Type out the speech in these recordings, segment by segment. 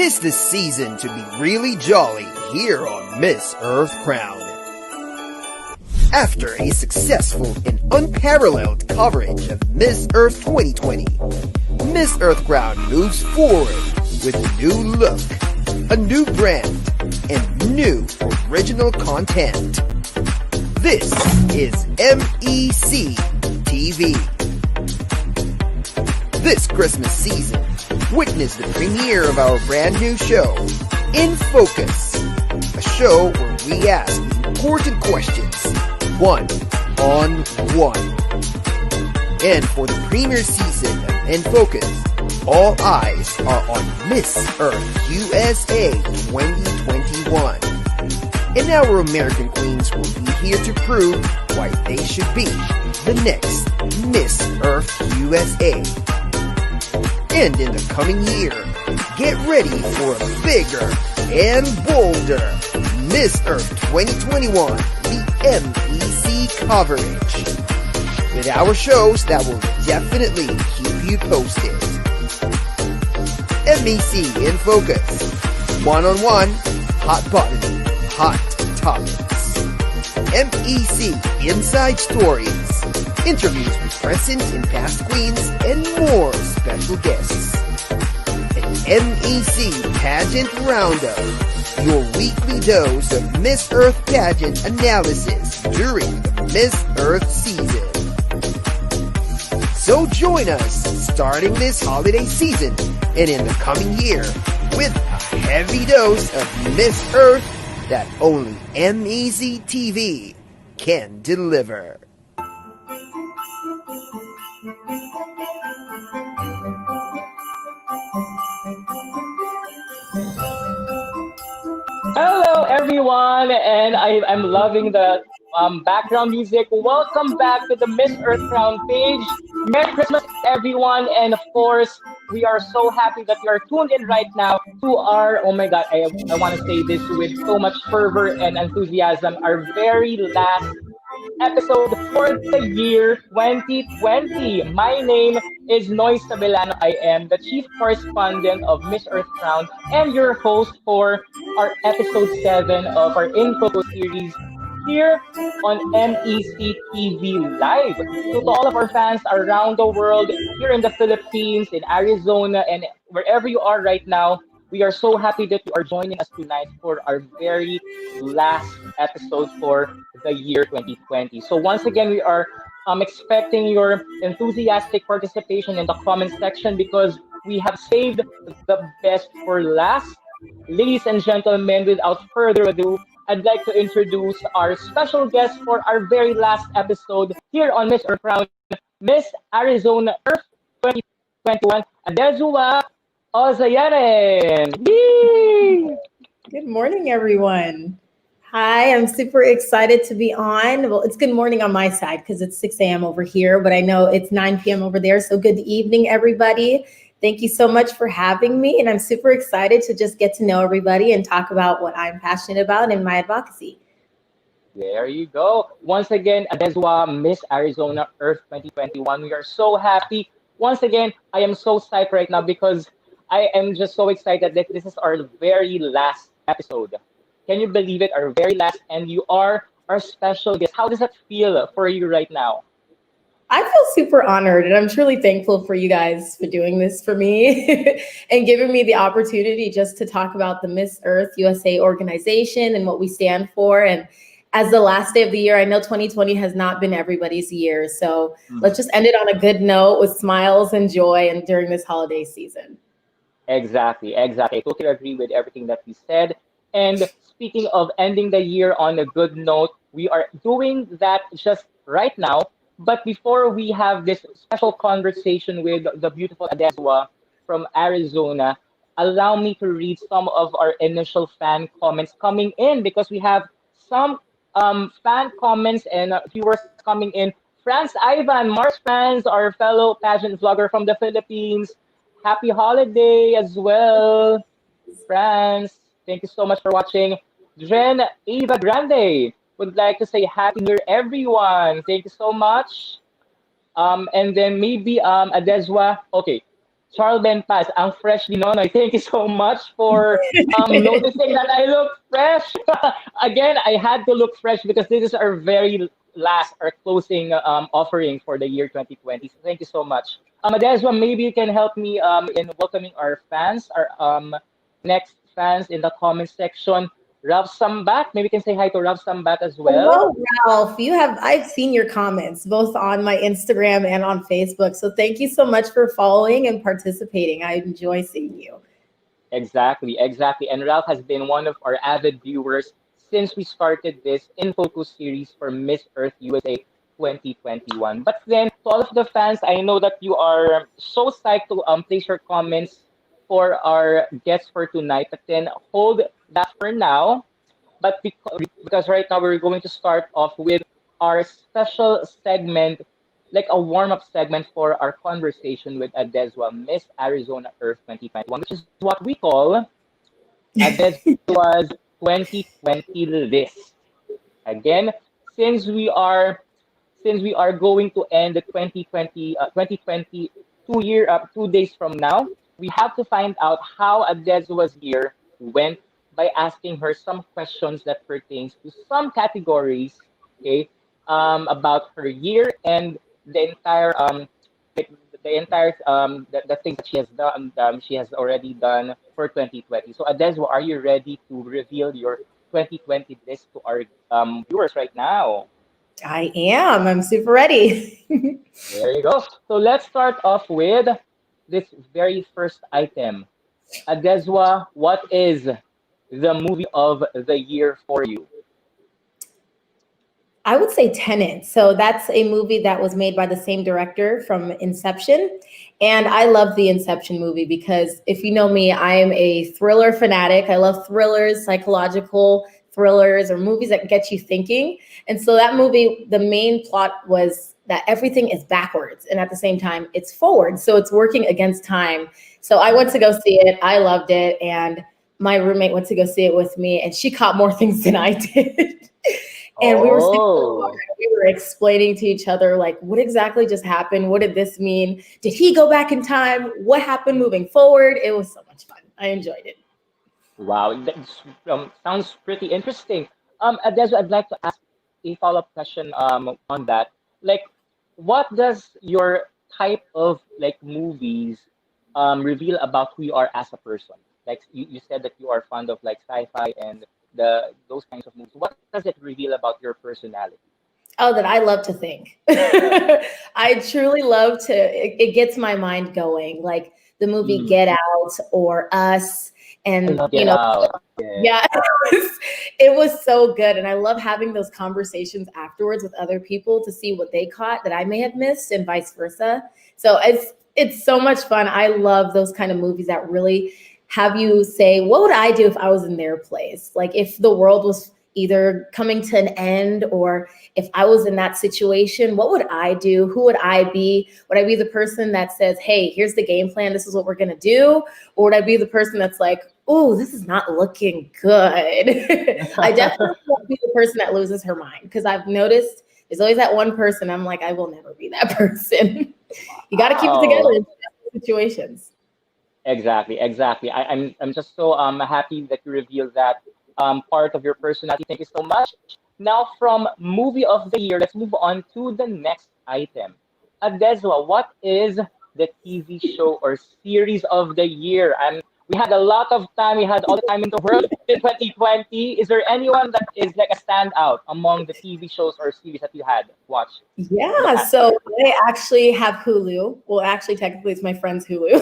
'Tis the season to be really jolly here on Miss Earth Crown. After a successful and unparalleled coverage of Miss Earth 2020, Miss Earth Crown moves forward with a new look, a new brand, and new original content. This is MEC TV. This Christmas season, witness the premiere of our brand new show, In Focus, a show where we ask important questions, one-on-one. And for the premiere season of In Focus, all eyes are on Miss Earth USA 2021. And our American queens will be here to prove why they should be the next Miss Earth USA. And in the coming year, get ready for a bigger and bolder Miss Earth 2021, the MEC coverage, with our shows that will definitely keep you posted. MEC in Focus, one-on-one, hot button, hot topics. MEC Inside Stories, interviews with present and past queens, and more special guests. An MEC Pageant Roundup, your weekly dose of Miss Earth pageant analysis during the Miss Earth season. So join us starting this holiday season and in the coming year with a heavy dose of Miss Earth that only MEC TV can deliver. Hello, everyone, and I'm loving the background music. Welcome back to the Miss Earth Crown page. Merry Christmas, everyone, and of course, we are so happy that you are tuned in right now to our, oh my God, I want to say this with so much fervor and enthusiasm, our very last episode for the year 2020. My name is Noy Sabelano. I am the chief correspondent of Miss Earth Crown and your host for our episode 7 of our In Focus series here on MEC TV Live. So to all of our fans around the world, here in the Philippines, in Arizona, and wherever you are right now, we are so happy that you are joining us tonight for our very last episode for the year 2020. So once again, we are expecting your enthusiastic participation in the comment section because we have saved the best for last. Ladies and gentlemen, without further ado, I'd like to introduce our special guest for our very last episode here on Miss Earth Crown, Miss Arizona Earth 2021, Adesuwa Osayaren. Yay! Good morning, everyone. Hi, I'm super excited to be on. Well, it's good morning on my side because it's 6 a.m. over here, but I know it's 9 p.m. over there. So good evening, everybody. Thank you so much for having me. And I'm super excited to just get to know everybody and talk about what I'm passionate about in my advocacy. There you go. Once again, Adesuwa, Miss Arizona Earth 2021. We are so happy. Once again, I am so psyched right now because I am just so excited that this is our very last episode. Can you believe it? Our very last, and you are our special guest. How does that feel for you right now? I feel super honored, and I'm truly thankful for you guys for doing this for me and giving me the opportunity just to talk about the Miss Earth USA organization and what we stand for. And as the last day of the year, I know 2020 has not been everybody's year. So let's just end it on a good note with smiles and joy and during this holiday season. Exactly. I totally agree with everything that you said. And speaking of ending the year on a good note, we are doing that just right now. But before we have this special conversation with the beautiful Adesuwa from Arizona, allow me to read some of our initial fan comments coming in because we have some fan comments and viewers coming in. France Ivan, Mars France, our fellow pageant vlogger from the Philippines. Happy holiday as well, France. Thank you so much for watching. Jen Eva Grande would like to say Happy New Year, everyone. Thank you so much. And then maybe Adesuwa. Okay, Charlben Paz, ang freshly Nonoy. Thank you so much for noticing that I look fresh. Again, I had to look fresh because this is our very last, our closing offering for the year 2020. So thank you so much. Adeswa, maybe you can help me in welcoming our fans, our next fans in the comment section. Ralph Sambat, maybe you can say hi to Ralph Sambat as well. Hello, Ralph. I've seen your comments both on my Instagram and on Facebook. So thank you so much for following and participating. I enjoy seeing you. Exactly, exactly. And Ralph has been one of our avid viewers since we started this In Focus series for Miss Earth USA 2021. But then, to all of the fans, I know that you are so psyched to place your comments for our guests for tonight. But then, hold that for now. But because right now we're going to start off with our special segment, like a warm-up segment for our conversation with Adesuwa, Miss Arizona Earth 2021, which is what we call Adesuwa's 2020 list. Again, since we are going to end the 2020 2 days from now, we have to find out how Adesuwa's year went by asking her some questions that pertains to some categories, okay, about her year and the entire like, the things that she has already done for 2020. So Adeswa, are you ready to reveal your 2020 list to our viewers right now? I am. I'm super ready. There you go. So let's start off with this very first item. Adeswa, what is the movie of the year for you? I would say Tenet. So that's a movie that was made by the same director from Inception. And I love the Inception movie because if you know me, I am a thriller fanatic. I love thrillers, psychological thrillers, or movies that get you thinking. And so that movie, the main plot was that everything is backwards and at the same time it's forward. So it's working against time. So I went to go see it. I loved it. And my roommate went to go see it with me and she caught more things than I did. And we were explaining to each other, like, what exactly just happened? What did this mean? Did he go back in time? What happened moving forward? It was so much fun. I enjoyed it. Wow, that sounds pretty interesting. Adesu, I'd like to ask a follow-up question on that. Like, what does your type of like movies reveal about who you are as a person? Like you said that you are fond of like sci-fi and those kinds of movies. What does it reveal about your personality? Oh, that I love to think. I truly love to, it gets my mind going. Like the movie Get Out or Us. And, you know, yeah, it was so good. And I love having those conversations afterwards with other people to see what they caught that I may have missed and vice versa. So it's so much fun. I love those kind of movies that really have you say, what would I do if I was in their place? Like if the world was either coming to an end or if I was in that situation, what would I do? Who would I be? Would I be the person that says, hey, here's the game plan. This is what we're going to do. Or would I be the person that's like, oh, this is not looking good. I definitely won't be the person that loses her mind because I've noticed there's always that one person. I'm like, I will never be that person. You got to keep it together in situations. Exactly. I'm just so happy that you revealed that part of your personality. Thank you so much. Now, from movie of the year, let's move on to the next item. Adeswa, what is the TV show or series of the year? We had a lot of time. We had all the time in the world in 2020. Is there anyone that is like a standout among the TV shows or series that you had watched? Yeah, so I actually have Hulu. Well, actually, technically, it's my friend's Hulu.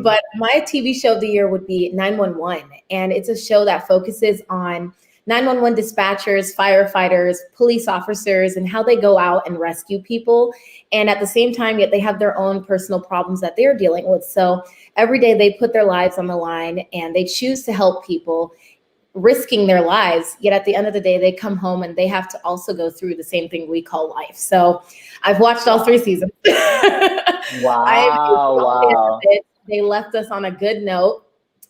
But my TV show of the year would be 911. And it's a show that focuses on 911 dispatchers, firefighters, police officers, and how they go out and rescue people. And at the same time, yet they have their own personal problems that they're dealing with. So every day they put their lives on the line and they choose to help people, risking their lives. Yet at the end of the day, they come home and they have to also go through the same thing we call life. So I've watched all 3 seasons. Wow. They left us on a good note.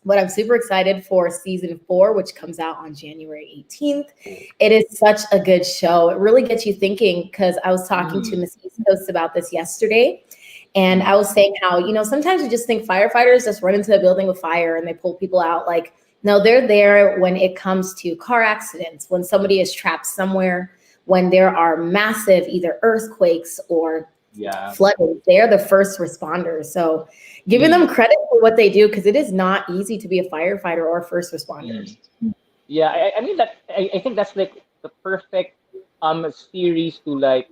But I'm super excited for season 4, which comes out on January 18th. It is such a good show. It really gets you thinking because I was talking to Miss East Coast about this yesterday. And I was saying how, sometimes you just think firefighters just run into a building with fire and they pull people out. Like, no, they're there when it comes to car accidents, when somebody is trapped somewhere, when there are massive either earthquakes or flooding. They're the first responders. So giving them credit for what they do, because it is not easy to be a firefighter or a first responder. Yeah, I mean that I think that's like the perfect series to like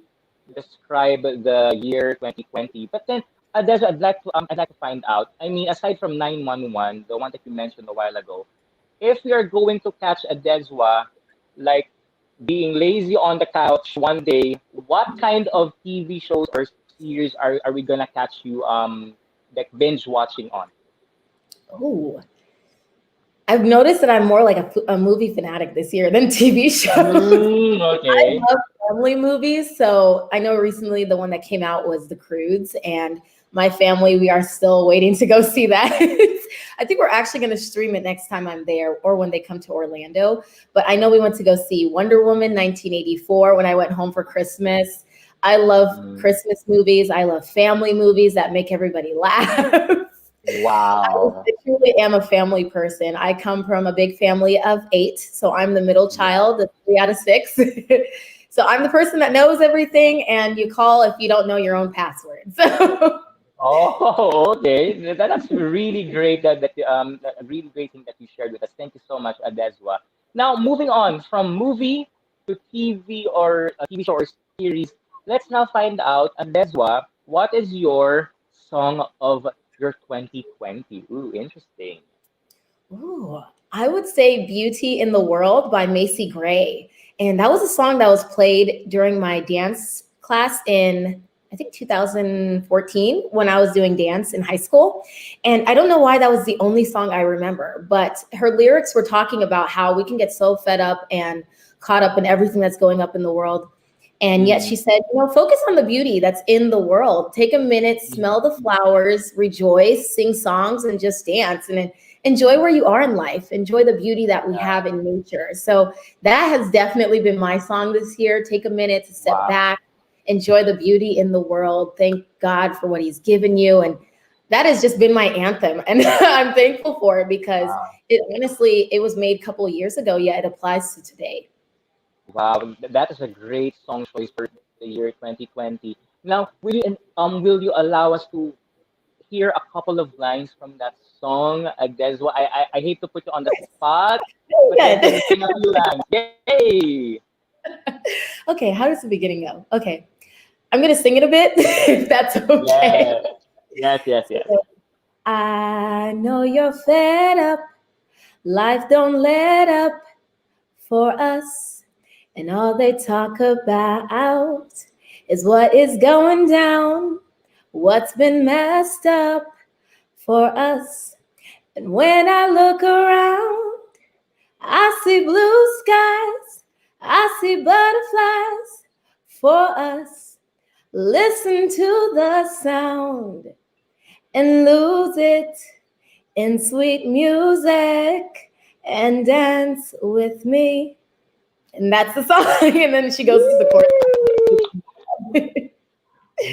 describe the year 2020. But then I'd like to find out. I mean, aside from 911, the one that you mentioned a while ago, if we are going to catch a Adesuwa like being lazy on the couch one day, what kind of TV shows or series are we gonna catch you like binge watching on? Oh, I've noticed that I'm more like a movie fanatic this year than TV shows. Okay. I love family movies. So I know recently the one that came out was The Croods, and my family, we are still waiting to go see that. I think we're actually going to stream it next time I'm there or when they come to Orlando. But I know we went to go see Wonder Woman 1984 when I went home for Christmas. I love Christmas movies. I love family movies that make everybody laugh. Wow. I truly am a family person. I come from a big family of 8, so I'm the middle child, the 3 out of 6. So I'm the person that knows everything, and you call if you don't know your own password. So. Oh, okay. That's really great a really great thing that you shared with us. Thank you so much, Adesuwa. Now, moving on from movie to TV or a TV show or series, let's now find out, Adesuwa, what is your song of your 2020? Ooh, interesting. Ooh, I would say Beauty in the World by Macy Gray. And that was a song that was played during my dance class in, I think, 2014 when I was doing dance in high school. And I don't know why that was the only song I remember, but her lyrics were talking about how we can get so fed up and caught up in everything that's going up in the world. And yet she said, focus on the beauty that's in the world. Take a minute, smell the flowers, rejoice, sing songs, and just dance and enjoy where you are in life. Enjoy the beauty that we have in nature. So that has definitely been my song this year. Take a minute to step back, enjoy the beauty in the world. Thank God for what he's given you. And that has just been my anthem. And I'm thankful for it because it was made a couple of years ago, yet it applies to today. Wow, that is a great song choice for the year 2020. Now, will you allow us to hear a couple of lines from that song? I hate to put you on the spot, but then can you sing a few lines? Yay! Okay, how does the beginning go? Okay, I'm gonna sing it a bit, if that's okay. Yes. I know you're fed up. Life don't let up for us. And all they talk about is what is going down, what's been messed up for us. And when I look around, I see blue skies, I see butterflies for us. Listen to the sound and lose it in sweet music and dance with me. And that's the song. And then she goes to the chorus.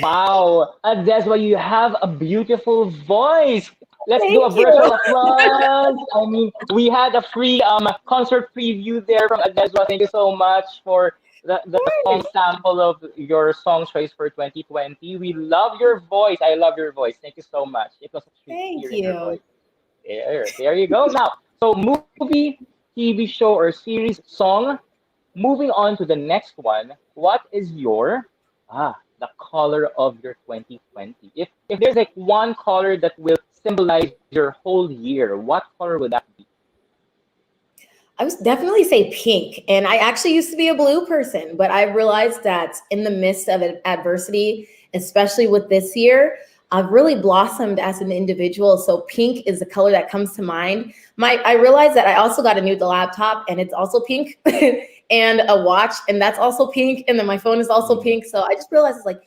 Wow, that's why you have a beautiful voice. Let's do a Thank you. virtual applause. I mean, we had a free concert preview there from Adesuwa. Thank you so much for the song sample of your song choice for 2020. We love your voice. I love your voice. Thank you so much. It was a treat Thank hearing your you. voice. There you go. Now, so movie, TV show, or series song. Moving on to the next one. What is your the color of your 2020? If there's like one color that will symbolize your whole year, what color would that be? I would definitely say pink. And I actually used to be a blue person, but I realized that in the midst of adversity, especially with this year, I've really blossomed as an individual. So pink is the color that comes to mind. I realized that I also got a new laptop and it's also pink and a watch and that's also pink. And then my phone is also pink. So I just realized it's like,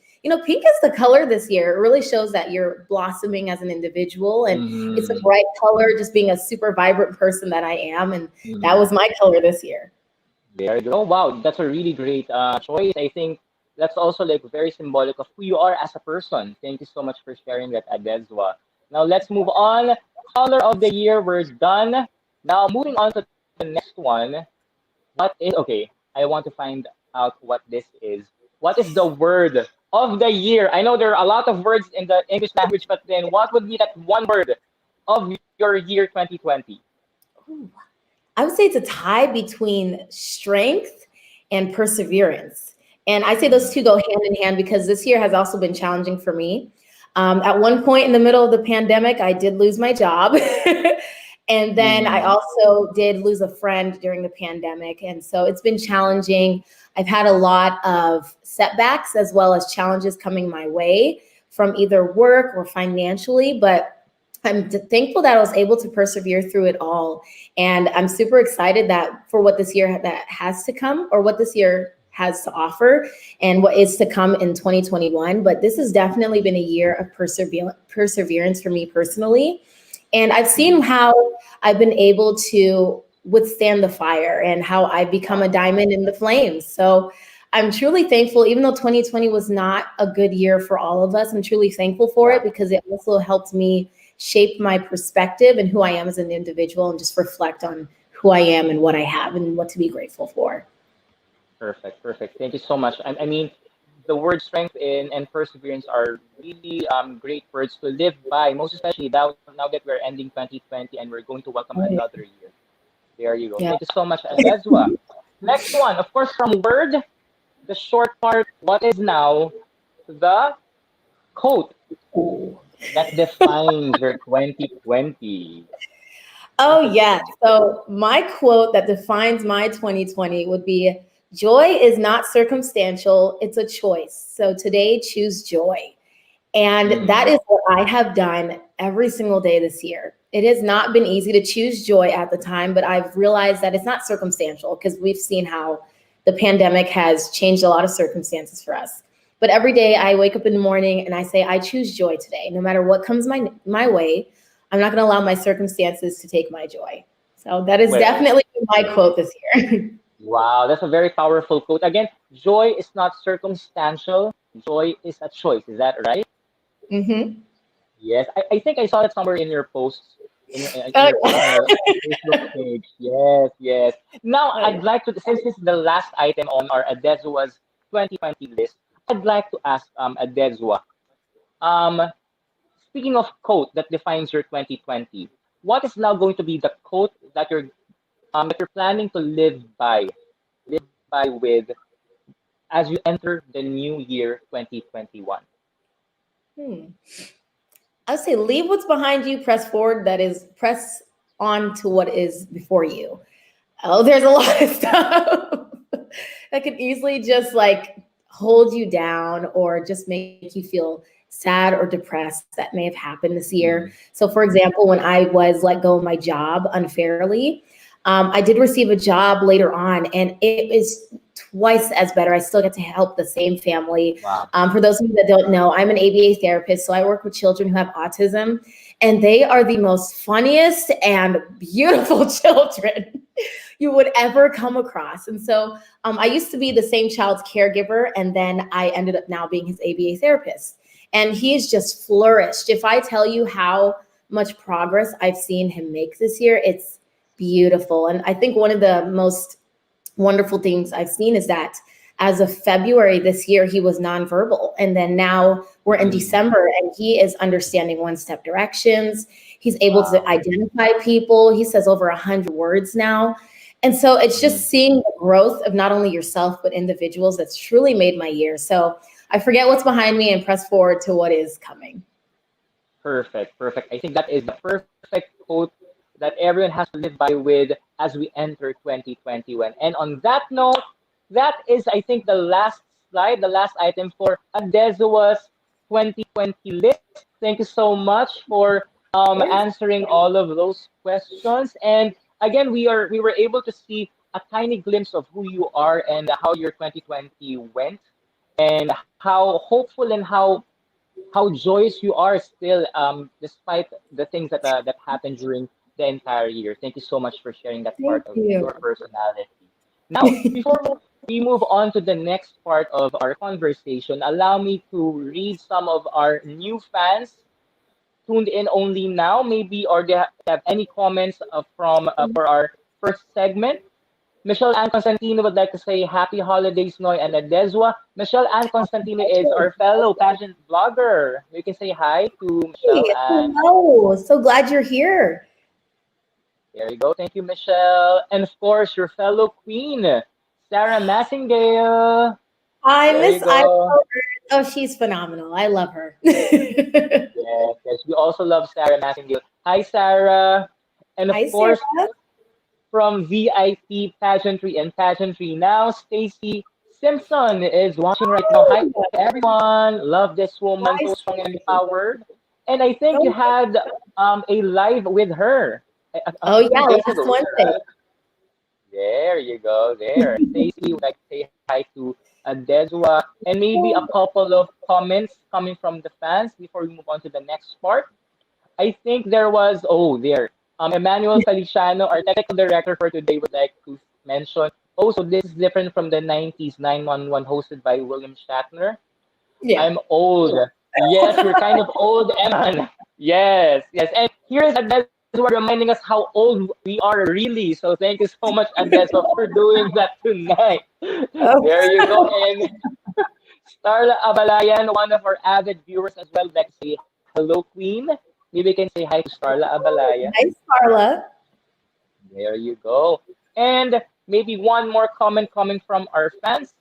pink is the color this year. It really shows that you're blossoming as an individual and it's a bright color, just being a super vibrant person that I am. And that was my color this year. There you go. Wow, that's a really great choice. I think That's also like very symbolic of who you are as a person. Thank you so much for sharing that, Adeswa. Now let's move on. Color of the year, we're done. Now moving on to the next one. What is okay? I want to find out what this is. What is the word of the year? I know there are a lot of words in the English language, but then what would be that one word of your year 2020? Ooh. I would say it's a tie between strength and perseverance. And I say those two go hand in hand because this year has also been challenging for me. At one point in the middle of the pandemic, I did lose my job. And then I also did lose a friend during the pandemic. And so it's been challenging. I've had a lot of setbacks as well as challenges coming my way from either work or financially, but I'm thankful that I was able to persevere through it all. And I'm super excited that for what this year that has to come, or what this year has to offer, and what is to come in 2021. But this has definitely been a year of perseverance for me personally. And I've seen how I've been able to withstand the fire and how I've become a diamond in the flames. So I'm truly thankful, even though 2020 was not a good year for all of us, I'm truly thankful for it because it also helped me shape my perspective and who I am as an individual and just reflect on who I am and what I have and what to be grateful for. Perfect, perfect. Thank you so much. I mean, the word strength and perseverance are really great words to live by, most especially now that we're ending 2020 and we're going to welcome another year. There you go. Yeah. Thank you so much, Adeswa. Next one, of course, from word, the short part, what is now the quote that defines your 2020? Oh, yes. So my quote that defines my 2020 would be, joy is not circumstantial, it's a choice. So today, choose joy. And that is what I have done every single day this year. It has not been easy to choose joy at the time, but I've realized that it's not circumstantial because we've seen how the pandemic has changed a lot of circumstances for us. But every day I wake up in the morning and I say, I choose joy today. No matter what comes my way, I'm not going to allow my circumstances to take my joy. So that is definitely my quote this year. Wow, that's a very powerful quote. Again, joy is not circumstantial. Joy is a choice. Is that right? Mm-hmm. Yes, I think I saw that somewhere in your posts in Oh, your personal Facebook page. Yes, yes. Now I'd like to, since this is the last item on our Adesua's 2020 list, I'd like to ask Adesua. Um, Speaking of quote that defines your 2020, what is now going to be the quote that you're planning to live by with as you enter the new year 2021? Hmm. I would say leave what's behind you, press forward. That is, press on to what is before you. Oh, there's a lot of stuff that could easily just like hold you down or just make you feel sad or depressed that may have happened this year. So, for example, when I was let go of my job unfairly, I did receive a job later on, and it is twice as better. I still get to help the same family. Wow. For those of you that don't know, I'm an ABA therapist, so I work with children who have autism, and they are the most funniest and beautiful children you would ever come across. And so I used to be the same child's caregiver, and then I ended up now being his ABA therapist. And he's just flourished. If I tell you how much progress I've seen him make this year, it's beautiful. And I think one of the most wonderful things I've seen is that as of February this year, he was nonverbal. And then now we're in December and he is understanding one-step directions. He's able to identify people. He says over 100 words now. And so it's just seeing the growth of not only yourself, but individuals that's truly made my year. So I forget what's behind me and press forward to what is coming. Perfect, perfect. I think that is the perfect quote that everyone has to live by with as we enter 2021. And on that note, that is, I think, the last slide, the last item for Adesua's 2020 list. Thank you so much for answering all of those questions. And again, we were able to see a tiny glimpse of who you are and how your 2020 went, and how hopeful and how joyous you are still, despite the things that happened during the entire year. Thank you so much for sharing that Thank part of you. your personality. Now, before we move on to the next part of our conversation, allow me to read some of our new fans tuned in only now, maybe, or they have any comments from for our first segment. Michelle Ann Constantino would like to say happy holidays, Noy and Adesuwa. Michelle Ann Constantino is our fellow pageant blogger. You can say hi to Michelle Hey, Ann. hello. So glad you're here. There you go. Thank you, Michelle. And of course, your fellow queen, Sarah Massingale. I There you miss I go. love her. Oh, she's phenomenal. I love her. Yes, yes. We also love Sarah Massingale. Hi, Sarah. And of Hi, course, Sarah. from VIP Pageantry and Pageantry Now, Stacy Simpson is watching right now. Hi, everyone. Love this woman, Hi, so strong and Stacy. empowered. And I think you Oh, had a live with her oh, a yeah, few days last ago, Wednesday. right? There you go. There. Stacy would like to say hi to Adezwa and maybe a couple of comments coming from the fans before we move on to the next part. I think there was, oh, there. Emmanuel Feliciano, our technical director for today, would like to mention, oh, so this is different from the 90s 911 hosted by William Shatner. Yeah. I'm old. Yes, you're kind of old, Eman. Yes, yes. And here is Adeswa reminding us how old we are really. So thank you so much, Adeswa, for doing that tonight. There you go. Oh. And Starla Abalayan, one of our avid viewers as well, like to say hello, Queen. Maybe you can say hi to Starla Abalayan. Nice, Carla. There you go. And maybe one more comment coming from our fans.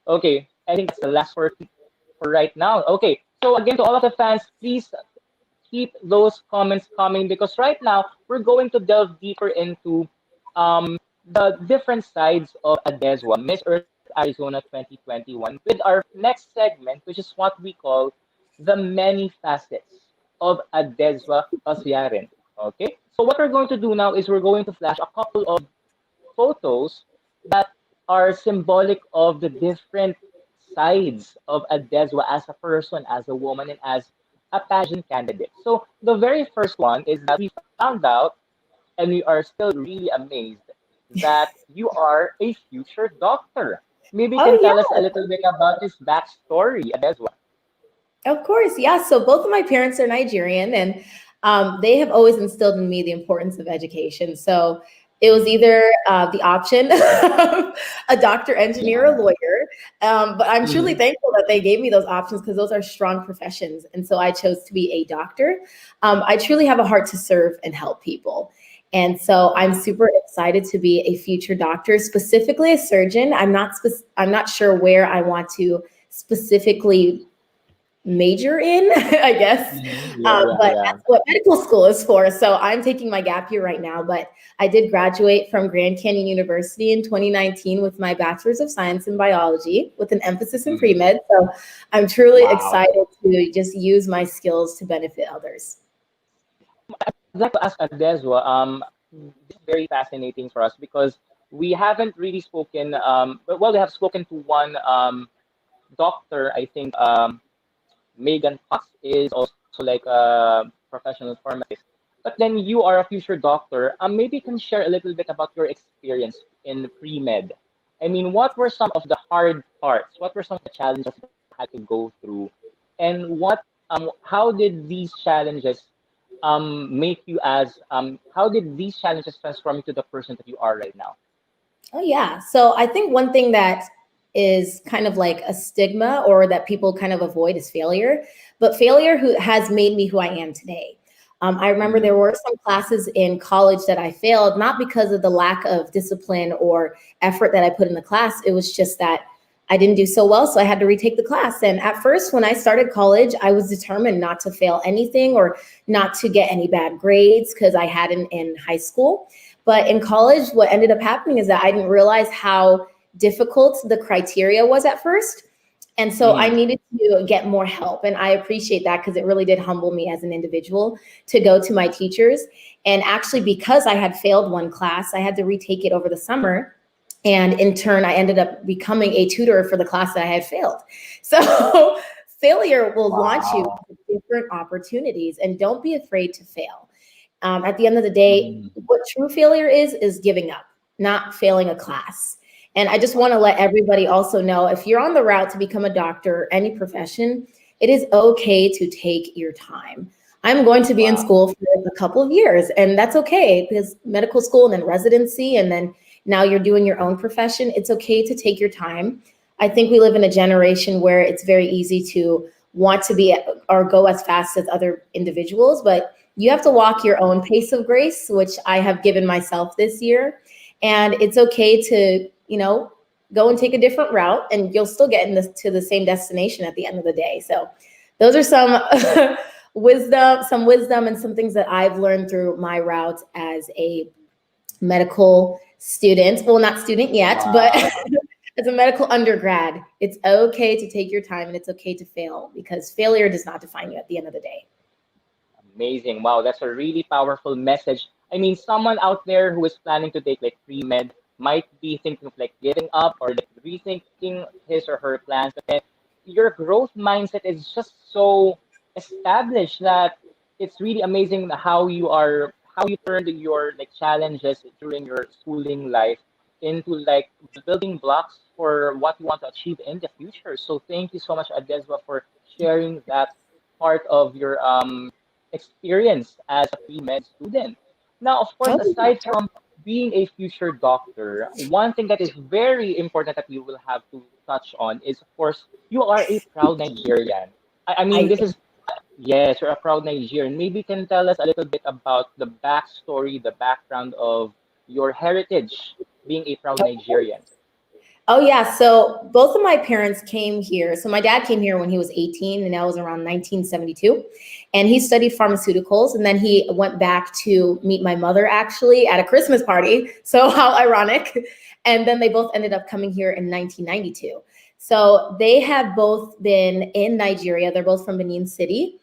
Okay, I think that's the last word for right now. Okay, so again, to all of the fans, please keep those comments coming because right now we're going to delve deeper into the different sides of Adeswa, Miss Earth Arizona 2021, with our next segment, which is what we call the many facets of Adesuwa Osayaren. Okay, so what we're going to do now is we're going to flash a couple of photos that are symbolic of the different sides of Adeswa as a person, as a woman, and as a pageant candidate. So the very first one is that we found out, and we are still really amazed, that you are a future doctor. Maybe you Oh, can tell us a yeah. little bit about this backstory, Adeswa. Of course, yeah. So both of my parents are Nigerian, and they have always instilled in me the importance of education. So it was either the option of a doctor, engineer, or Yeah. lawyer. But I'm truly Mhm. thankful that they gave me those options because those are strong professions. And so I chose to be a doctor. I truly have a heart to serve and help people. And so I'm super excited to be a future doctor, specifically a surgeon. I'm not sure where I want to specifically major in, I guess. Yeah, yeah, But yeah. that's what medical school is for. So I'm taking my gap year right now. But I did graduate from Grand Canyon University in 2019 with my bachelor's of science in biology with an emphasis in Mhm. pre-med. So I'm truly Wow. excited to just use my skills to benefit others. I'd like to ask Adeswa, this is very fascinating for us because we haven't really spoken, well, we have spoken to one doctor, I think Megan Fox is also like a professional pharmacist. But then you are a future doctor. Maybe you can share a little bit about your experience in pre-med. I mean, what were some of the hard parts? What were some of the challenges you had to go through? And how did these challenges make you how did these challenges transform you to the person that you are right now? Oh, yeah. So I think one thing that is kind of like a stigma or that people kind of avoid is failure. But failure who has made me who I am today. I remember there Mm, were some classes in college that I failed, not because of the lack of discipline or effort that I put in the class. It was just that I didn't do so well. So I had to retake the class. And at first, when I started college, I was determined not to fail anything or not to get any bad grades because I hadn't in high school. But in college, what ended up happening is that I didn't realize how difficult the criteria was at first. And so I mm, needed to get more help. And I appreciate that because it really did humble me as an individual to go to my teachers. And actually, because I had failed one class, I had to retake it over the summer. And in turn, I ended up becoming a tutor for the class that I had failed. So failure will launch you wow. into different opportunities, and don't be afraid to fail. At the end of the day, Mm, what true failure is giving up, not failing a class. And I just want to let everybody also know, if you're on the route to become a doctor, any profession, it is okay to take your time. I'm going to be in school for a couple of years, and that's okay, because medical school and then residency, and then now you're doing your own profession. It's okay to take your time. I think we live in a generation where it's very easy to want to be or go as fast as other individuals, but you have to walk your own pace of grace, which I have given myself this year. And it's okay to, go and take a different route, and you'll still get to the same destination at the end of the day. So those are some wisdom and some things that I've learned through my route as a medical student. Well, not student yet, but as a medical undergrad. It's okay to take your time, and it's okay to fail, because failure does not define you at the end of the day. Amazing. Wow, that's a really powerful message. I mean, someone out there who is planning to take like pre-med might be thinking of like giving up or like rethinking his or her plans. But then your growth mindset is just so established that it's really amazing how you turned your like challenges during your schooling life into like building blocks for what you want to achieve in the future. So thank you so much, Adesuwa, for sharing that part of your experience as a pre-med student. Now, of course, aside from being a future doctor, one thing that is very important that you will have to touch on is, of course, you are a proud Nigerian. I mean, this is, yes, you're a proud Nigerian. Maybe you can tell us a little bit about the backstory, the background of your heritage being a proud Nigerian. Oh, yeah. So both of my parents came here. So my dad came here when he was 18, and that was around 1972. And he studied pharmaceuticals. And then he went back to meet my mother, actually, at a Christmas party. So how ironic. And then they both ended up coming here in 1992. So they have both been in Nigeria. They're both from Benin City.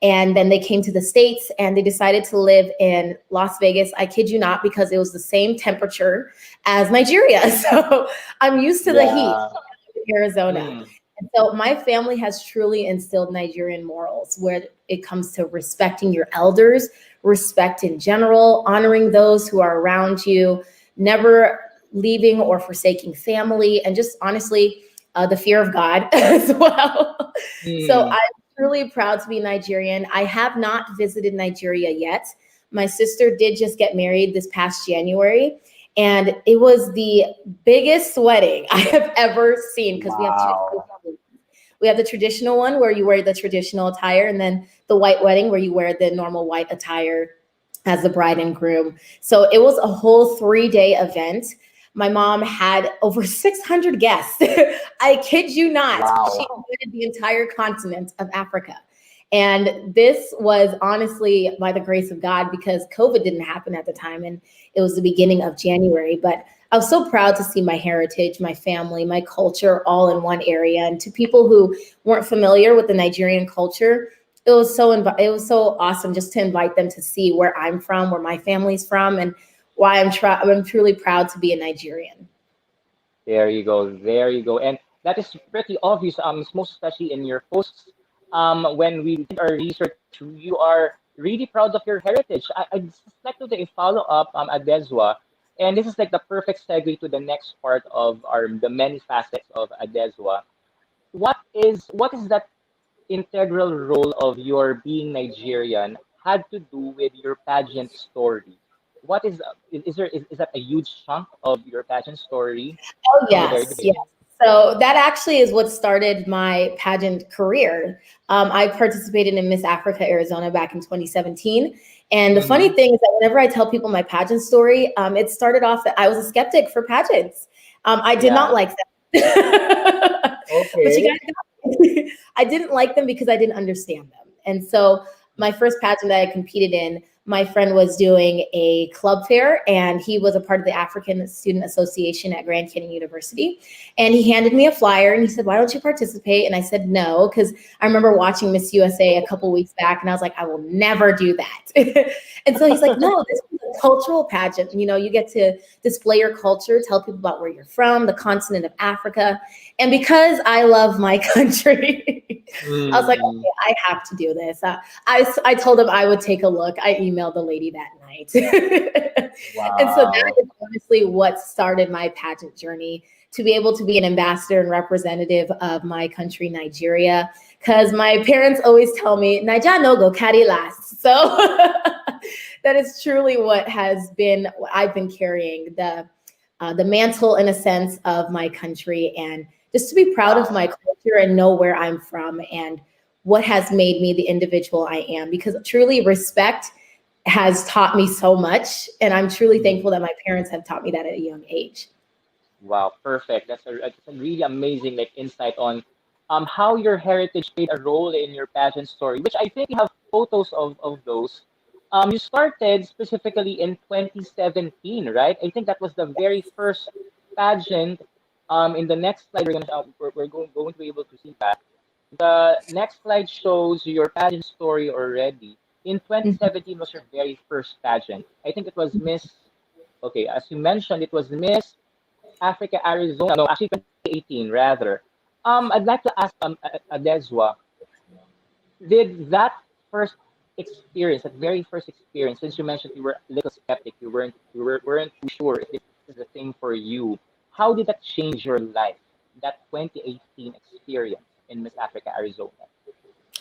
And then they came to the States, and they decided to live in Las Vegas. I kid you not, because it was the same temperature as Nigeria. So I'm used to the heat in Arizona. And so my family has truly instilled Nigerian morals where it comes to respecting your elders, respect in general, honoring those who are around you, never leaving or forsaking family, and just honestly, the fear of God as well. So I'm truly proud to be Nigerian. I have not visited Nigeria yet. My sister did just get married this past January, and it was the biggest wedding I have ever seen, because we have the traditional one where you wear the traditional attire, and then the white wedding where you wear the normal white attire as the bride and groom. So it was a whole 3-day event. My mom had over 600 guests. I kid you not. She invited the entire continent of Africa. And this was honestly by the grace of God, because COVID didn't happen at the time, and it was the beginning of January. But I was so proud to see my heritage, my family, my culture all in one area. And to people who weren't familiar with the Nigerian culture, it was so awesome just to invite them to see where I'm from, where my family's from, and why I'm truly proud to be a Nigerian. There you go. There you go. And that is pretty obvious, most especially in your posts. When we did our research, you are really proud of your heritage. I'd just like to do a follow-up, Adesuwa. And this is like the perfect segue to the next part of the many facets of Adesuwa. What is that integral role of your being Nigerian had to do with your pageant story? What is that a huge chunk of your pageant story? Oh, yes. So that actually is what started my pageant career. I participated in Miss Africa Arizona back in 2017. And the funny thing is that whenever I tell people my pageant story, it started off that I was a skeptic for pageants. I did not like them. But you guys, I didn't like them because I didn't understand them. And so my first pageant that I competed in, my friend was doing a club fair, and he was a part of the African Student Association at Grand Canyon University. And he handed me a flyer, and he said, "Why don't you participate?" And I said, "No," because I remember watching Miss USA a couple weeks back, and I was like, "I will never do that." And so he's like, "No, this is a cultural pageant. You get to display your culture, tell people about where you're from, the continent of Africa." And because I love my country, I was like, "Okay, I have to do this." I told him I would take a look. I emailed the lady that night. And so that is honestly what started my pageant journey, to be able to be an ambassador and representative of my country, Nigeria, because my parents always tell me, Naija no go carry last. So that is truly what I've been carrying, the mantle in a sense of my country, and just to be proud of my culture and know where I'm from and what has made me the individual I am, because truly respect has taught me so much. And I'm truly thankful that my parents have taught me that at a young age. Wow, perfect. That's a really amazing like insight on how your heritage played a role in your pageant story, which I think you have photos of those. You started specifically in 2017, right? I think that was the very first pageant. In the next slide, we're going to be able to see that. The next slide shows your pageant story already. In 2017 was your very first pageant. I think it was Miss. Okay, as you mentioned, it was Miss Africa, Arizona. No, actually 2018 rather. I'd like to ask Adesuwa, did that first experience, that very first experience, since you mentioned you were a little skeptic, weren't too sure if this is the thing for you, how did that change your life? That 2018 experience in Miss Africa, Arizona.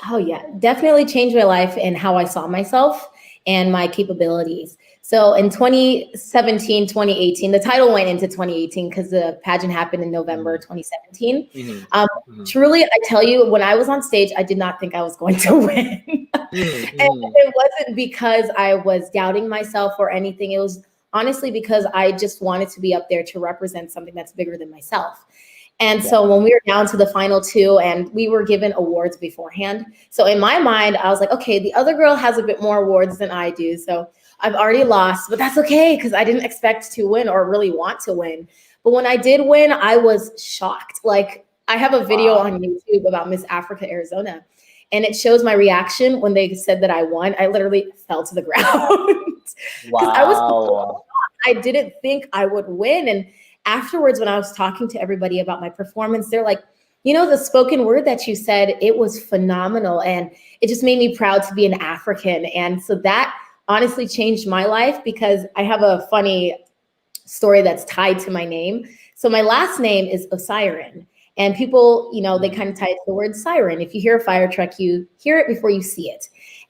Oh yeah, definitely changed my life and how I saw myself and my capabilities. So in 2017, 2018, the title went into 2018 because the pageant happened in November 2017. Truly, I tell you, when I was on stage, I did not think I was going to win. And it wasn't because I was doubting myself or anything. It was honestly because I just wanted to be up there to represent something that's bigger than myself. And so when we were down to the final two and we were given awards beforehand. So in my mind, I was like, okay, the other girl has a bit more awards than I do. So I've already lost, but that's okay because I didn't expect to win or really want to win. But when I did win, I was shocked. Like I have a video on YouTube about Miss Africa, Arizona, and it shows my reaction when they said that I won. I literally fell to the ground. Wow. I didn't think I would win. And afterwards, when I was talking to everybody about my performance, they're like, you know, the spoken word that you said, it was phenomenal. And it just made me proud to be an African. And so that honestly changed my life because I have a funny story that's tied to my name. So my last name is Osayaren. And people, you know, they kind of tie it to the word siren. If you hear a fire truck, you hear it before you see it.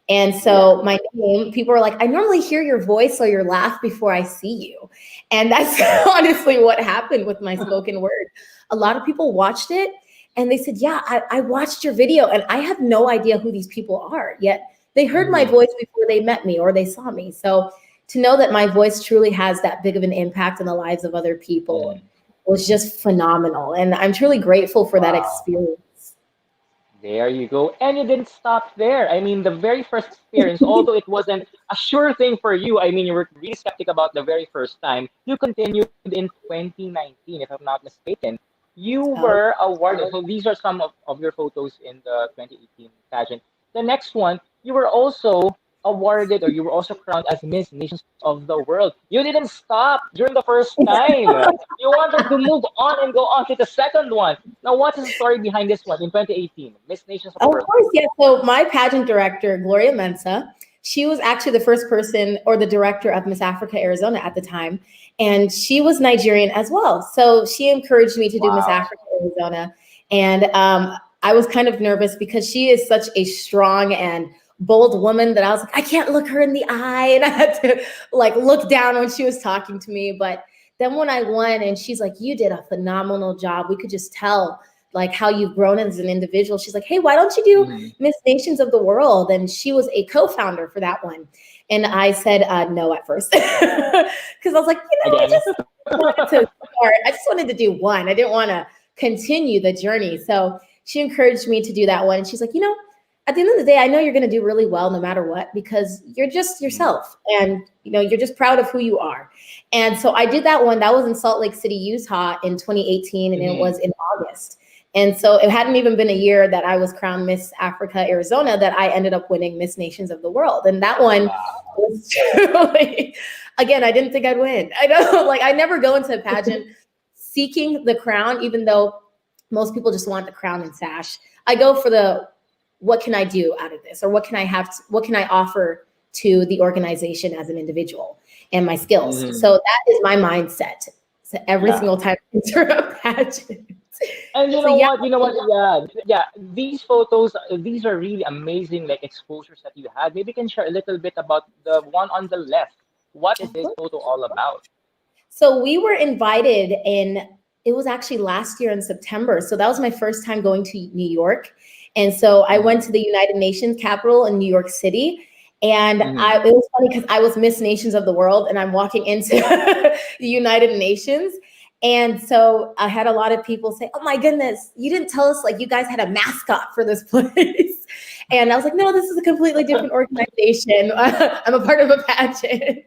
And so my name, people are like, I normally hear your voice or your laugh before I see you. And that's honestly what happened with my spoken word. A lot of people watched it and they said, yeah, I watched your video and I have no idea who these people are, yet they heard my voice before they met me or they saw me. So to know that my voice truly has that big of an impact in the lives of other people was just phenomenal. And I'm truly grateful for that experience. There you go. And you didn't stop there. I mean, the very first experience, although it wasn't a sure thing for you, I mean, you were really skeptic about the very first time, you continued in 2019, if I'm not mistaken. You were awarded. So these are some of your photos in the 2018 pageant. The next one, you were also awarded or you were also crowned as Miss Nations of the World. You didn't stop during the first time. You wanted to move on and go on to the second one. Now, what is the story behind this one in 2018, Miss Nations of the World? Of course, yeah. So my pageant director, Gloria Mensa, she was actually the first person or the director of Miss Africa, Arizona at the time. And she was Nigerian as well. So she encouraged me to do Miss Africa, Arizona. And I was kind of nervous because she is such a strong and bold woman that I was like, I can't look her in the eye. And I had to like look down when she was talking to me. But then when I won and she's like, you did a phenomenal job. We could just tell like how you've grown as an individual. She's like, hey, why don't you do Miss Nations of the World? And she was a co-founder for that one. And I said no at first because I was like, you know, I just wanted to do one. I didn't want to continue the journey. So she encouraged me to do that one. And she's like, you know, at the end of the day, I know you're going to do really well no matter what, because you're just yourself and, you know, you're just proud of who you are. And so I did that one. That was in Salt Lake City, Utah in 2018, and it was in August. And so it hadn't even been a year that I was crowned Miss Africa, Arizona, that I ended up winning Miss Nations of the World. And that one was truly, again, I didn't think I'd win. I know, like I never go into a pageant seeking the crown, even though most people just want the crown and sash. I go for the, what can I do out of this? Or what can I have, what can I offer to the organization as an individual and my skills? So that is my mindset. So every Yeah. single time I enter a pageant. And So yeah, you know what? Yeah. These photos, these are really amazing, like exposures that you had. Maybe you can share a little bit about the one on the left. What is of this course. photo all about? So we were invited it was actually last year in September. So that was my first time going to New York. And so I went to the United Nations Capitol in New York City. And Mm-hmm. it was funny because I was Miss Nations of the World and I'm walking into the United Nations. And so I had a lot of people say, "Oh my goodness, you didn't tell us like you guys had a mascot for this place." And I was like, "No, this is a completely different organization. I'm a part of a pageant."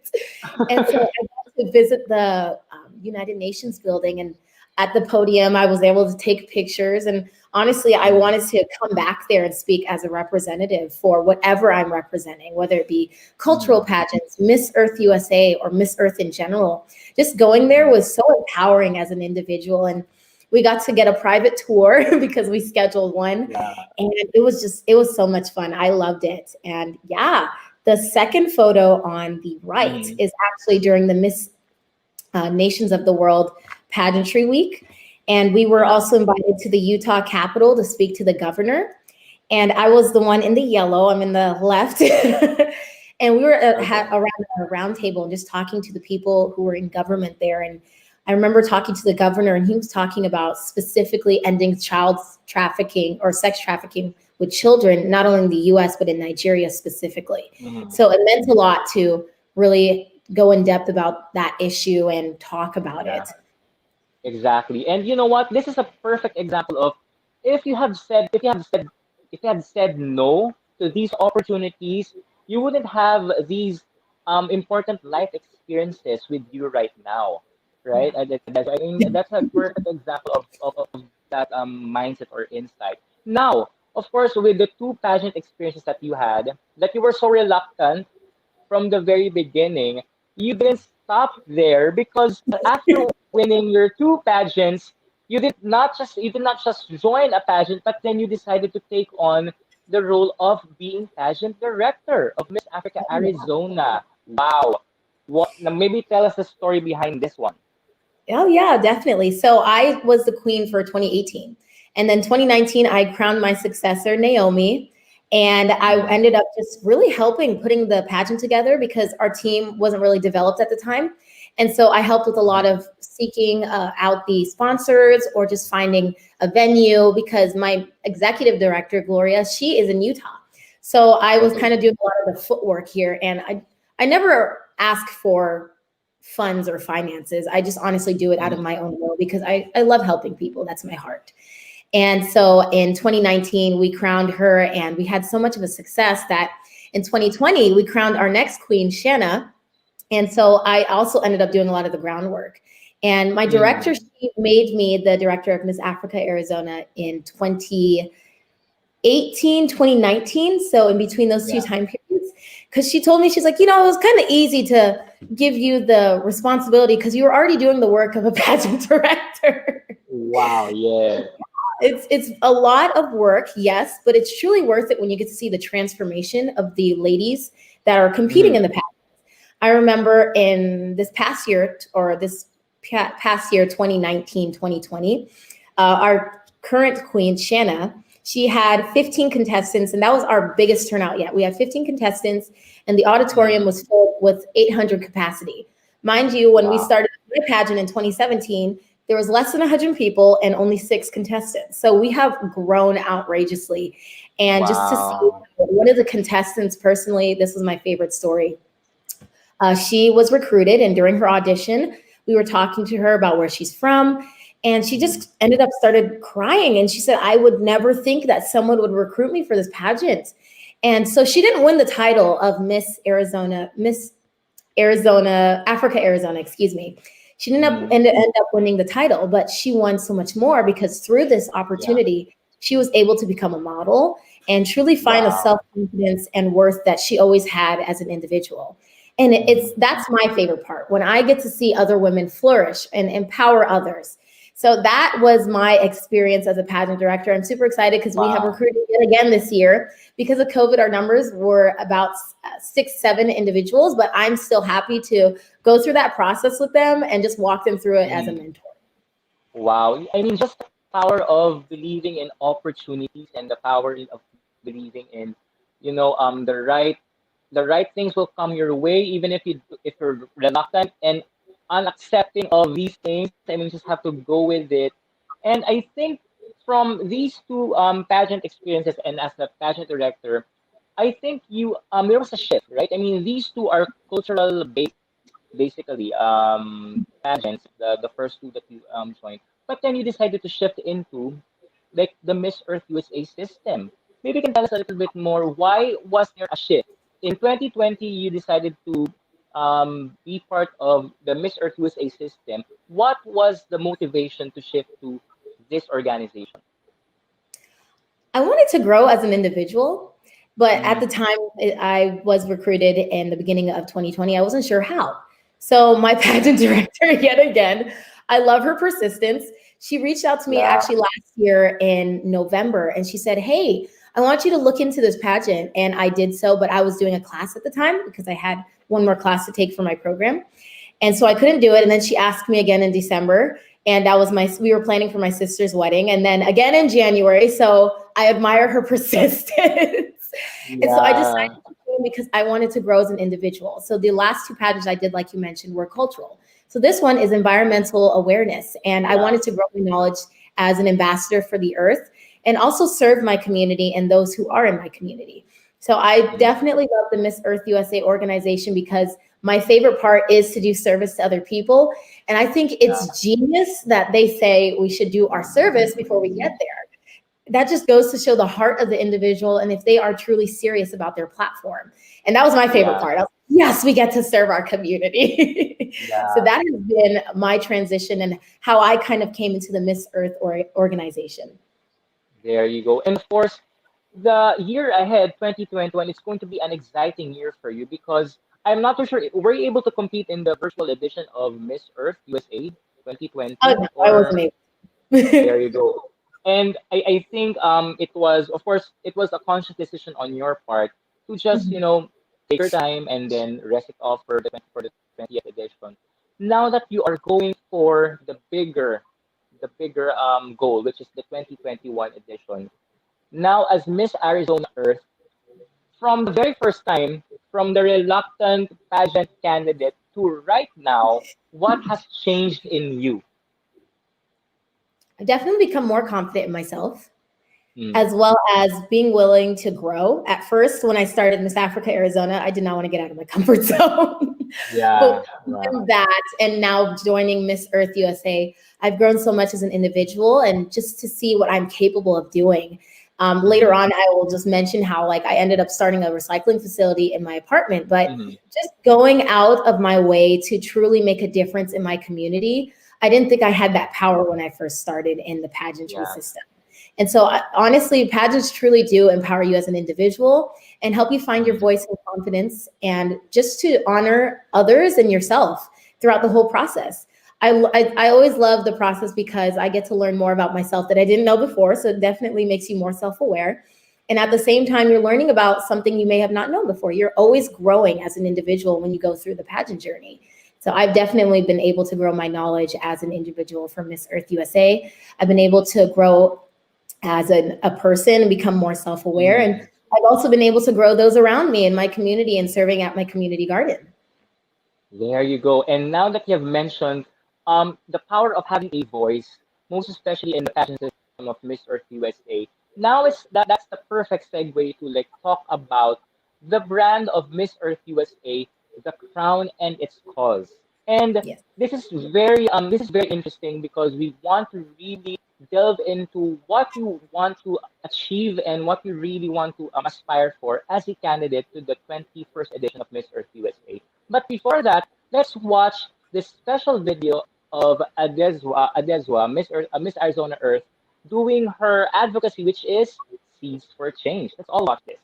And so I got to visit the United Nations building, and at the podium, I was able to take pictures. And honestly, I wanted to come back there and speak as a representative for whatever I'm representing, whether it be cultural pageants, Miss Earth USA, or Miss Earth in general. Just going there was so empowering as an individual. And we got to get a private tour because we scheduled one. Yeah. And it was so much fun. I loved it. And yeah, the second photo on the right Mm-hmm. is actually during the Miss Nations of the World Pageantry Week. And we were also invited to the Utah Capitol to speak to the governor. And I was the one in the yellow, I'm in the left. And we were around a round table and just talking to the people who were in government there. And I remember talking to the governor, and he was talking about specifically ending child trafficking or sex trafficking with children, not only in the US, but in Nigeria specifically. Mm-hmm. So it meant a lot to really go in depth about that issue and talk about Yeah. it. Exactly. And you know what? This is a perfect example of if you have said if you had said no to these opportunities, you wouldn't have these important life experiences with you right now. Right? Yeah. And I mean that's a perfect example of that mindset or insight. Now, of course, with the two pageant experiences that you had, that you were so reluctant from the very beginning, you didn't stop there because after winning your two pageants, you did not just join a pageant, but then you decided to take on the role of being pageant director of Miss Africa Arizona. Wow. What now maybe tell us the story behind this one. Oh yeah, definitely. So I was the queen for 2018. And then 2019, I crowned my successor, Naomi. And I ended up just really helping putting the pageant together because our team wasn't really developed at the time. And so I helped with a lot of seeking out the sponsors or just finding a venue because my executive director, Gloria, she is in Utah. So I was kind of doing a lot of the footwork here. And I never ask for funds or finances. I just honestly do it out of my own will because I love helping people. That's my heart. And so in 2019, we crowned her, and we had so much of a success that in 2020, we crowned our next queen, Shanna. And so I also ended up doing a lot of the groundwork. And my director, she made me the director of Miss Africa Arizona in 2018, 2019. So in between those two time periods, because she told me, she's like, it was kind of easy to give you the responsibility because you were already doing the work of a pageant director. Wow, yeah. It's a lot of work, yes, but it's truly worth it when you get to see the transformation of the ladies that are competing in the pageant. I remember in this past year, 2019, 2020, our current queen, Shanna, she had 15 contestants, and that was our biggest turnout yet. We had 15 contestants, and the auditorium was filled with 800 capacity. Mind you, when we started the pageant in 2017, there was less than 100 people and only 6 contestants. So we have grown outrageously. And just to see one of the contestants personally, this was my favorite story. She was recruited, and during her audition, we were talking to her about where she's from. And she just ended up started crying. And she said, I would never think that someone would recruit me for this pageant. And so she didn't win the title of Miss Africa Arizona, excuse me. She didn't end up winning the title, but she won so much more because through this opportunity, she was able to become a model and truly find the self-confidence and worth that she always had as an individual. And that's my favorite part, when I get to see other women flourish and empower others. So that was my experience as a pageant director. I'm super excited because we have Wow. recruited yet again this year. Because of COVID, our numbers were about 6, 7 individuals, but I'm still happy to go through that process with them and just walk them through it as a mentor. Wow. I mean, just the power of believing in opportunities and the power of believing in, the right things will come your way, even if you're reluctant and unaccepting of these things. I mean, just have to go with it. And I think from these two pageant experiences and as a pageant director, I think you there was a shift, right? I mean, these two are cultural based, basically pageants, the first two that you joined, but then you decided to shift into like the Miss Earth USA system. Maybe you can tell us a little bit more. Why was there a shift in 2020? You decided to be part of the Miss Earth USA system. What was the motivation to shift to this organization? I wanted to grow as an individual, but at Mm, the time I was recruited in the beginning of 2020, I wasn't sure how. So my pageant director, yet again, I love her persistence. She reached out to me yeah, actually last year in November and she said, "Hey, I want you to look into this pageant." And I did so, but I was doing a class at the time because I had one more class to take for my program. And so I couldn't do it. And then she asked me again in December. And that was we were planning for my sister's wedding. And then again in January. So I admire her persistence. And so I decided yeah, to do it because I wanted to grow as an individual. So the last two pageants I did, like you mentioned, were cultural. So this one is environmental awareness. And I yeah, wanted to grow my knowledge as an ambassador for the earth and also serve my community and those who are in my community. So I mm, definitely love the Miss Earth USA organization because my favorite part is to do service to other people. And I think yeah, it's genius that they say we should do our service before we get there. That just goes to show the heart of the individual and if they are truly serious about their platform. And that was my favorite yeah, part. I was, yes, we get to serve our community. So yeah. that has been my transition and how I kind of came into the Miss Earth organization. There you go. And of course, the year ahead, 2021, is going to be an exciting year for you because I'm not too sure. Were you able to compete in the virtual edition of Miss Earth USA Oh 2020? no, I Or wasn't there able. you go. And I think it was, of course, it was a conscious decision on your part to just, take your time and then rest it off for the 20th edition. Now that you are going for the bigger goal, which is the 2021 edition. Now, as Miss Arizona Earth, from the very first time, from the reluctant pageant candidate to right now, what has changed in you? I've definitely become more confident in myself, Mm, as well as being willing to grow. At first, when I started Miss Africa Arizona, I did not want to get out of my comfort zone. But yeah, yeah, doing that and now joining Miss Earth USA, I've grown so much as an individual and just to see what I'm capable of doing. Later mhm, on, I will just mention how like I ended up starting a recycling facility in my apartment, but mhm, just going out of my way to truly make a difference in my community. I didn't think I had that power when I first started in the pageantry yeah, system. And so honestly, pageants truly do empower you as an individual and help you find your mhm, voice and confidence and just to honor others and yourself throughout the whole process. I always love the process because I get to learn more about myself that I didn't know before. So it definitely makes you more self-aware. And at the same time, you're learning about something you may have not known before. You're always growing as an individual when you go through the pageant journey. So I've definitely been able to grow my knowledge as an individual from Miss Earth USA. I've been able to grow as a person and become more self-aware. And mhm. I've also been able to grow those around me in my community and serving at my community garden. There you go. And now that you have mentioned the power of having a voice, most especially in the pageant system of Miss Earth USA, now is that's the perfect segue to like talk about the brand of Miss Earth USA, the crown and its cause. And Yes. this is very interesting because we want to really delve into what you want to achieve and what you really want to aspire for as a candidate to the 21st edition of Miss Earth USA. But before that, let's watch this special video of Adesuwa, Miss Arizona Earth, doing her advocacy, which is Seeds for Change. Let's all watch this.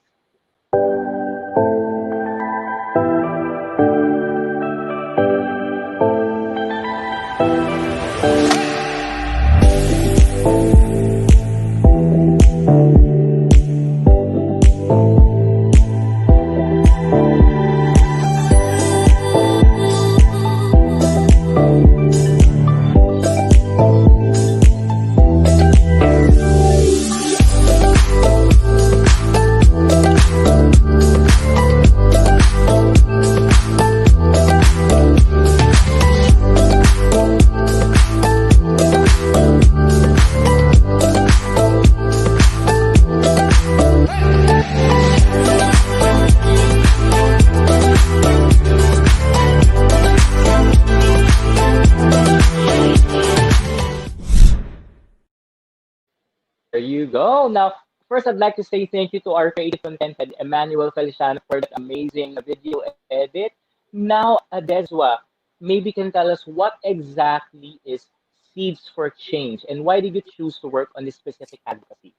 There you go. Now, first, I'd like to say thank you to our creative content head, Emmanuel Feliciano, for that amazing video edit. Now, Adeswa, maybe can tell us what exactly is Seeds for Change and why did you choose to work on this specific advocacy?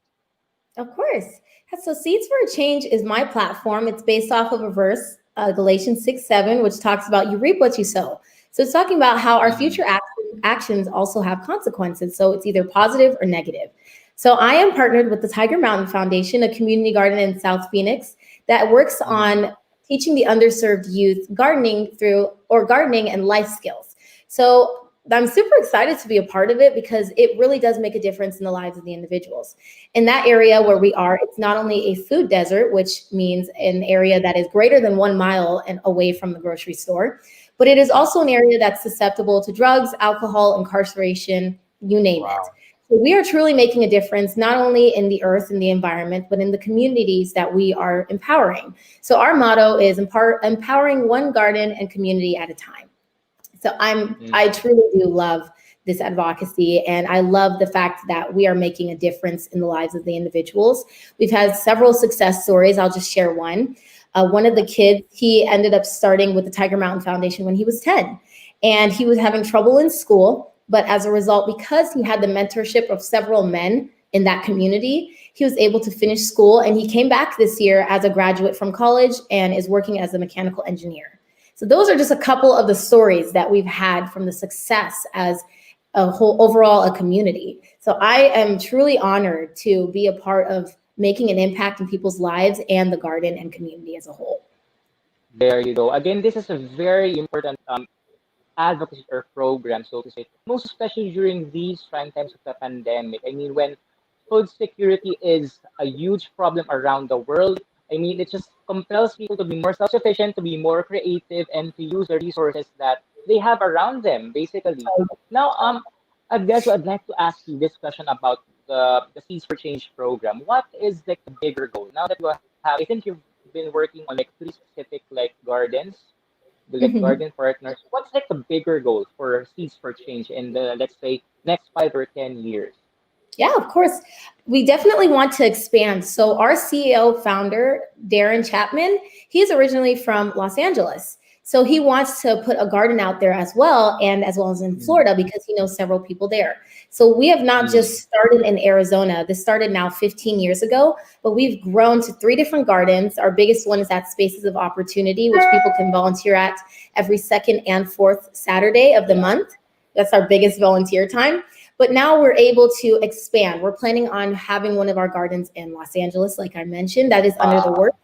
Of course. Yeah, so Seeds for a Change is my platform. It's based off of a verse, Galatians 6:7, which talks about you reap what you sow. So it's talking about how our Mhm. future actions also have consequences. So it's either positive or negative. So I am partnered with the Tiger Mountain Foundation, a community garden in South Phoenix that works Mhm. on teaching the underserved youth gardening and life skills. So I'm super excited to be a part of it because it really does make a difference in the lives of the individuals. In that area where we are, it's not only a food desert, which means an area that is greater than 1 mile and away from the grocery store, but it is also an area that's susceptible to drugs, alcohol, incarceration, you name it. Wow. So we are truly making a difference, not only in the earth and the environment, but in the communities that we are empowering. So our motto is empowering one garden and community at a time. So I Mhm. truly do love this advocacy, and I love the fact that we are making a difference in the lives of the individuals. We've had several success stories. I'll just share one. One of the kids, he ended up starting with the Tiger Mountain Foundation when he was 10, and he was having trouble in school. But as a result, because he had the mentorship of several men in that community, he was able to finish school, and he came back this year as a graduate from college and is working as a mechanical engineer. So those are just a couple of the stories that we've had from the success as a whole overall a community. So I am truly honored to be a part of making an impact in people's lives and the garden and community as a whole. There you go. Again, this is a very important advocacy or program, so to say, most especially during these trying times of the pandemic. I mean, when food security is a huge problem around the world, I mean, it just compels people to be more self-sufficient, to be more creative, and to use the resources that they have around them, basically. Now, I guess I'd like to ask you this question about the Seeds for Change program. What is like the bigger goal? Now that you have, I think you've been working on like three specific like gardens with like Mhm. garden partners. What's like the bigger goal for Seeds for Change in the let's say next 5 or 10 years? Yeah, of course. We definitely want to expand. So our CEO founder, Darren Chapman, he's originally from Los Angeles. So he wants to put a garden out there as well, and as well as in Mm, Florida because he knows several people there. So we have not mm, just started in Arizona. This started now 15 years ago, but we've grown to 3 different gardens. Our biggest one is at Spaces of Opportunity, which people can volunteer at every second and fourth Saturday of the yeah. month. That's our biggest volunteer time. But now we're able to expand. We're planning on having one of our gardens in Los Angeles, like I mentioned, that is under the Wow. work.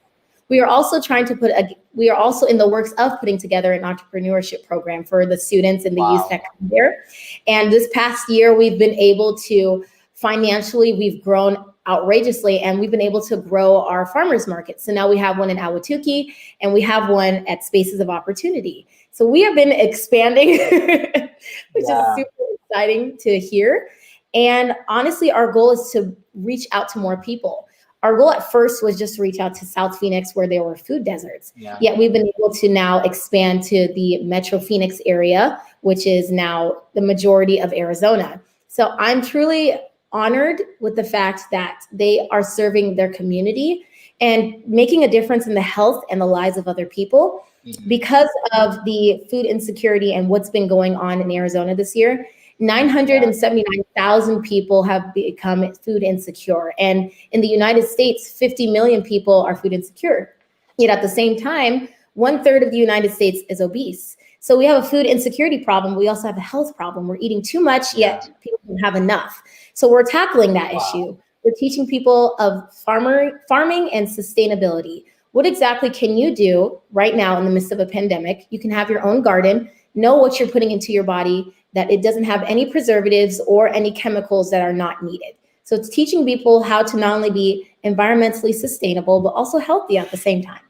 We are also trying to we are also in the works of putting together an entrepreneurship program for the students and the youth Wow. that come there. And this past year, we've been able to financially, we've grown outrageously, and we've been able to grow our farmers market. So now we have one in Awatuki and we have one at Spaces of Opportunity. So we have been expanding, which is Yeah. super exciting to hear. And honestly, our goal is to reach out to more people. Our goal at first was just to reach out to South Phoenix where there were food deserts. Yeah. Yet we've been able to now expand to the Metro Phoenix area, which is now the majority of Arizona. So I'm truly honored with the fact that they are serving their community and making a difference in the health and the lives of other people. Mhm. Because of the food insecurity and what's been going on in Arizona this year, Yeah. 979,000 people have become food insecure. And in the United States, 50 million people are food insecure. Yet at the same time, 1/3 of the United States is obese. So we have a food insecurity problem. We also have a health problem. We're eating too much, Yeah. yet people don't have enough. So we're tackling that Wow. issue. We're teaching people of farming and sustainability. What exactly can you do right now in the midst of a pandemic? You can have your own garden, know what you're putting into your body, that it doesn't have any preservatives or any chemicals that are not needed. So it's teaching people how to not only be environmentally sustainable, but also healthy at the same time.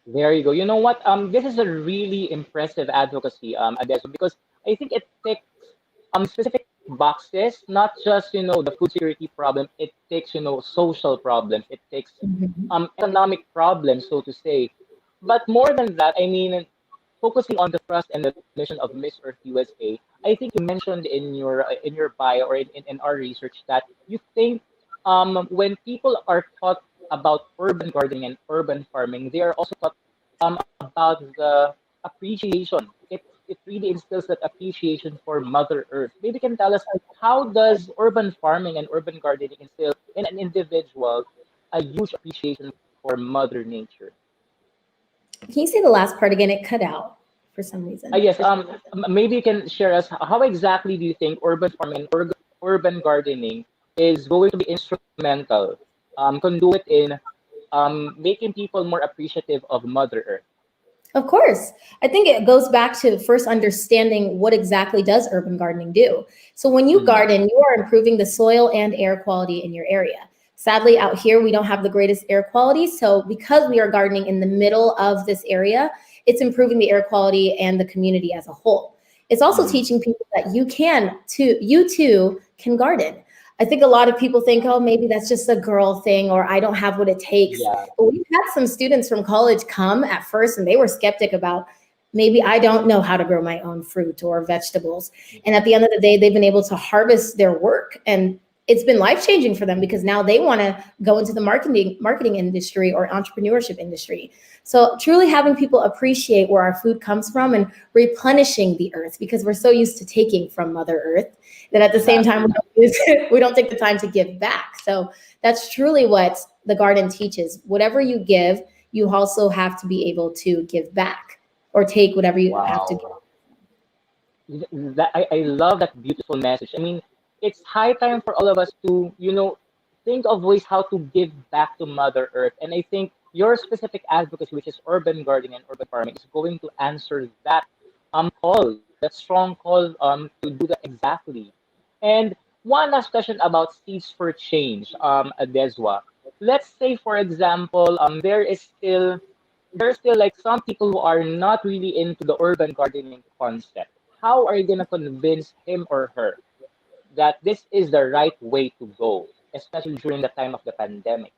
There you go. You know what? This is a really impressive advocacy, Adesso, because I think it ticks specific boxes, not just the food security problem. It takes social problems. It takes Mhm. economic problems, so to say. But more than that, I mean, focusing on the trust and the mission of Miss Earth USA, I think you mentioned in your bio or in our research that you think when people are taught about urban gardening and urban farming, they are also taught about the appreciation. It really instills that appreciation for Mother Earth. Maybe you can tell us, how does urban farming and urban gardening instill in an individual a huge appreciation for Mother Nature? Can you say the last part again? It cut out for some reason. Yes. Maybe you can share us, how exactly do you think urban farming and urban gardening is going to be instrumental, conduit in making people more appreciative of Mother Earth? Of course. I think it goes back to first understanding what exactly does urban gardening do. So when you Mm, garden, you are improving the soil and air quality in your area. Sadly, out here, we don't have the greatest air quality. So because we are gardening in the middle of this area, it's improving the air quality and the community as a whole. It's also mm, teaching people that you too can garden. I think a lot of people think, oh, maybe that's just a girl thing, or I don't have what it takes. yeah. But we've had some students from college come at first and they were skeptic about, maybe I don't know how to grow my own fruit or vegetables. And at the end of the day, they've been able to harvest their work, and it's been life-changing for them because now they want to go into the marketing industry or entrepreneurship industry. So truly having people appreciate where our food comes from and replenishing the earth, because we're so used to taking from Mother Earth that at the same time Exactly. we don't take the time to give back. So that's truly what the garden teaches. Whatever you give, you also have to be able to give back, or take whatever you have to give. Wow. I love that beautiful message. I mean, it's high time for all of us to, think of ways how to give back to Mother Earth. And I think your specific advocacy, which is urban gardening and urban farming, is going to answer that call, that strong call to do that exactly. And one last question about seeds for change, Adeswa. Let's say, for example, there's still like some people who are not really into the urban gardening concept. How are you gonna convince him or her that this is the right way to go, especially during the time of the pandemic?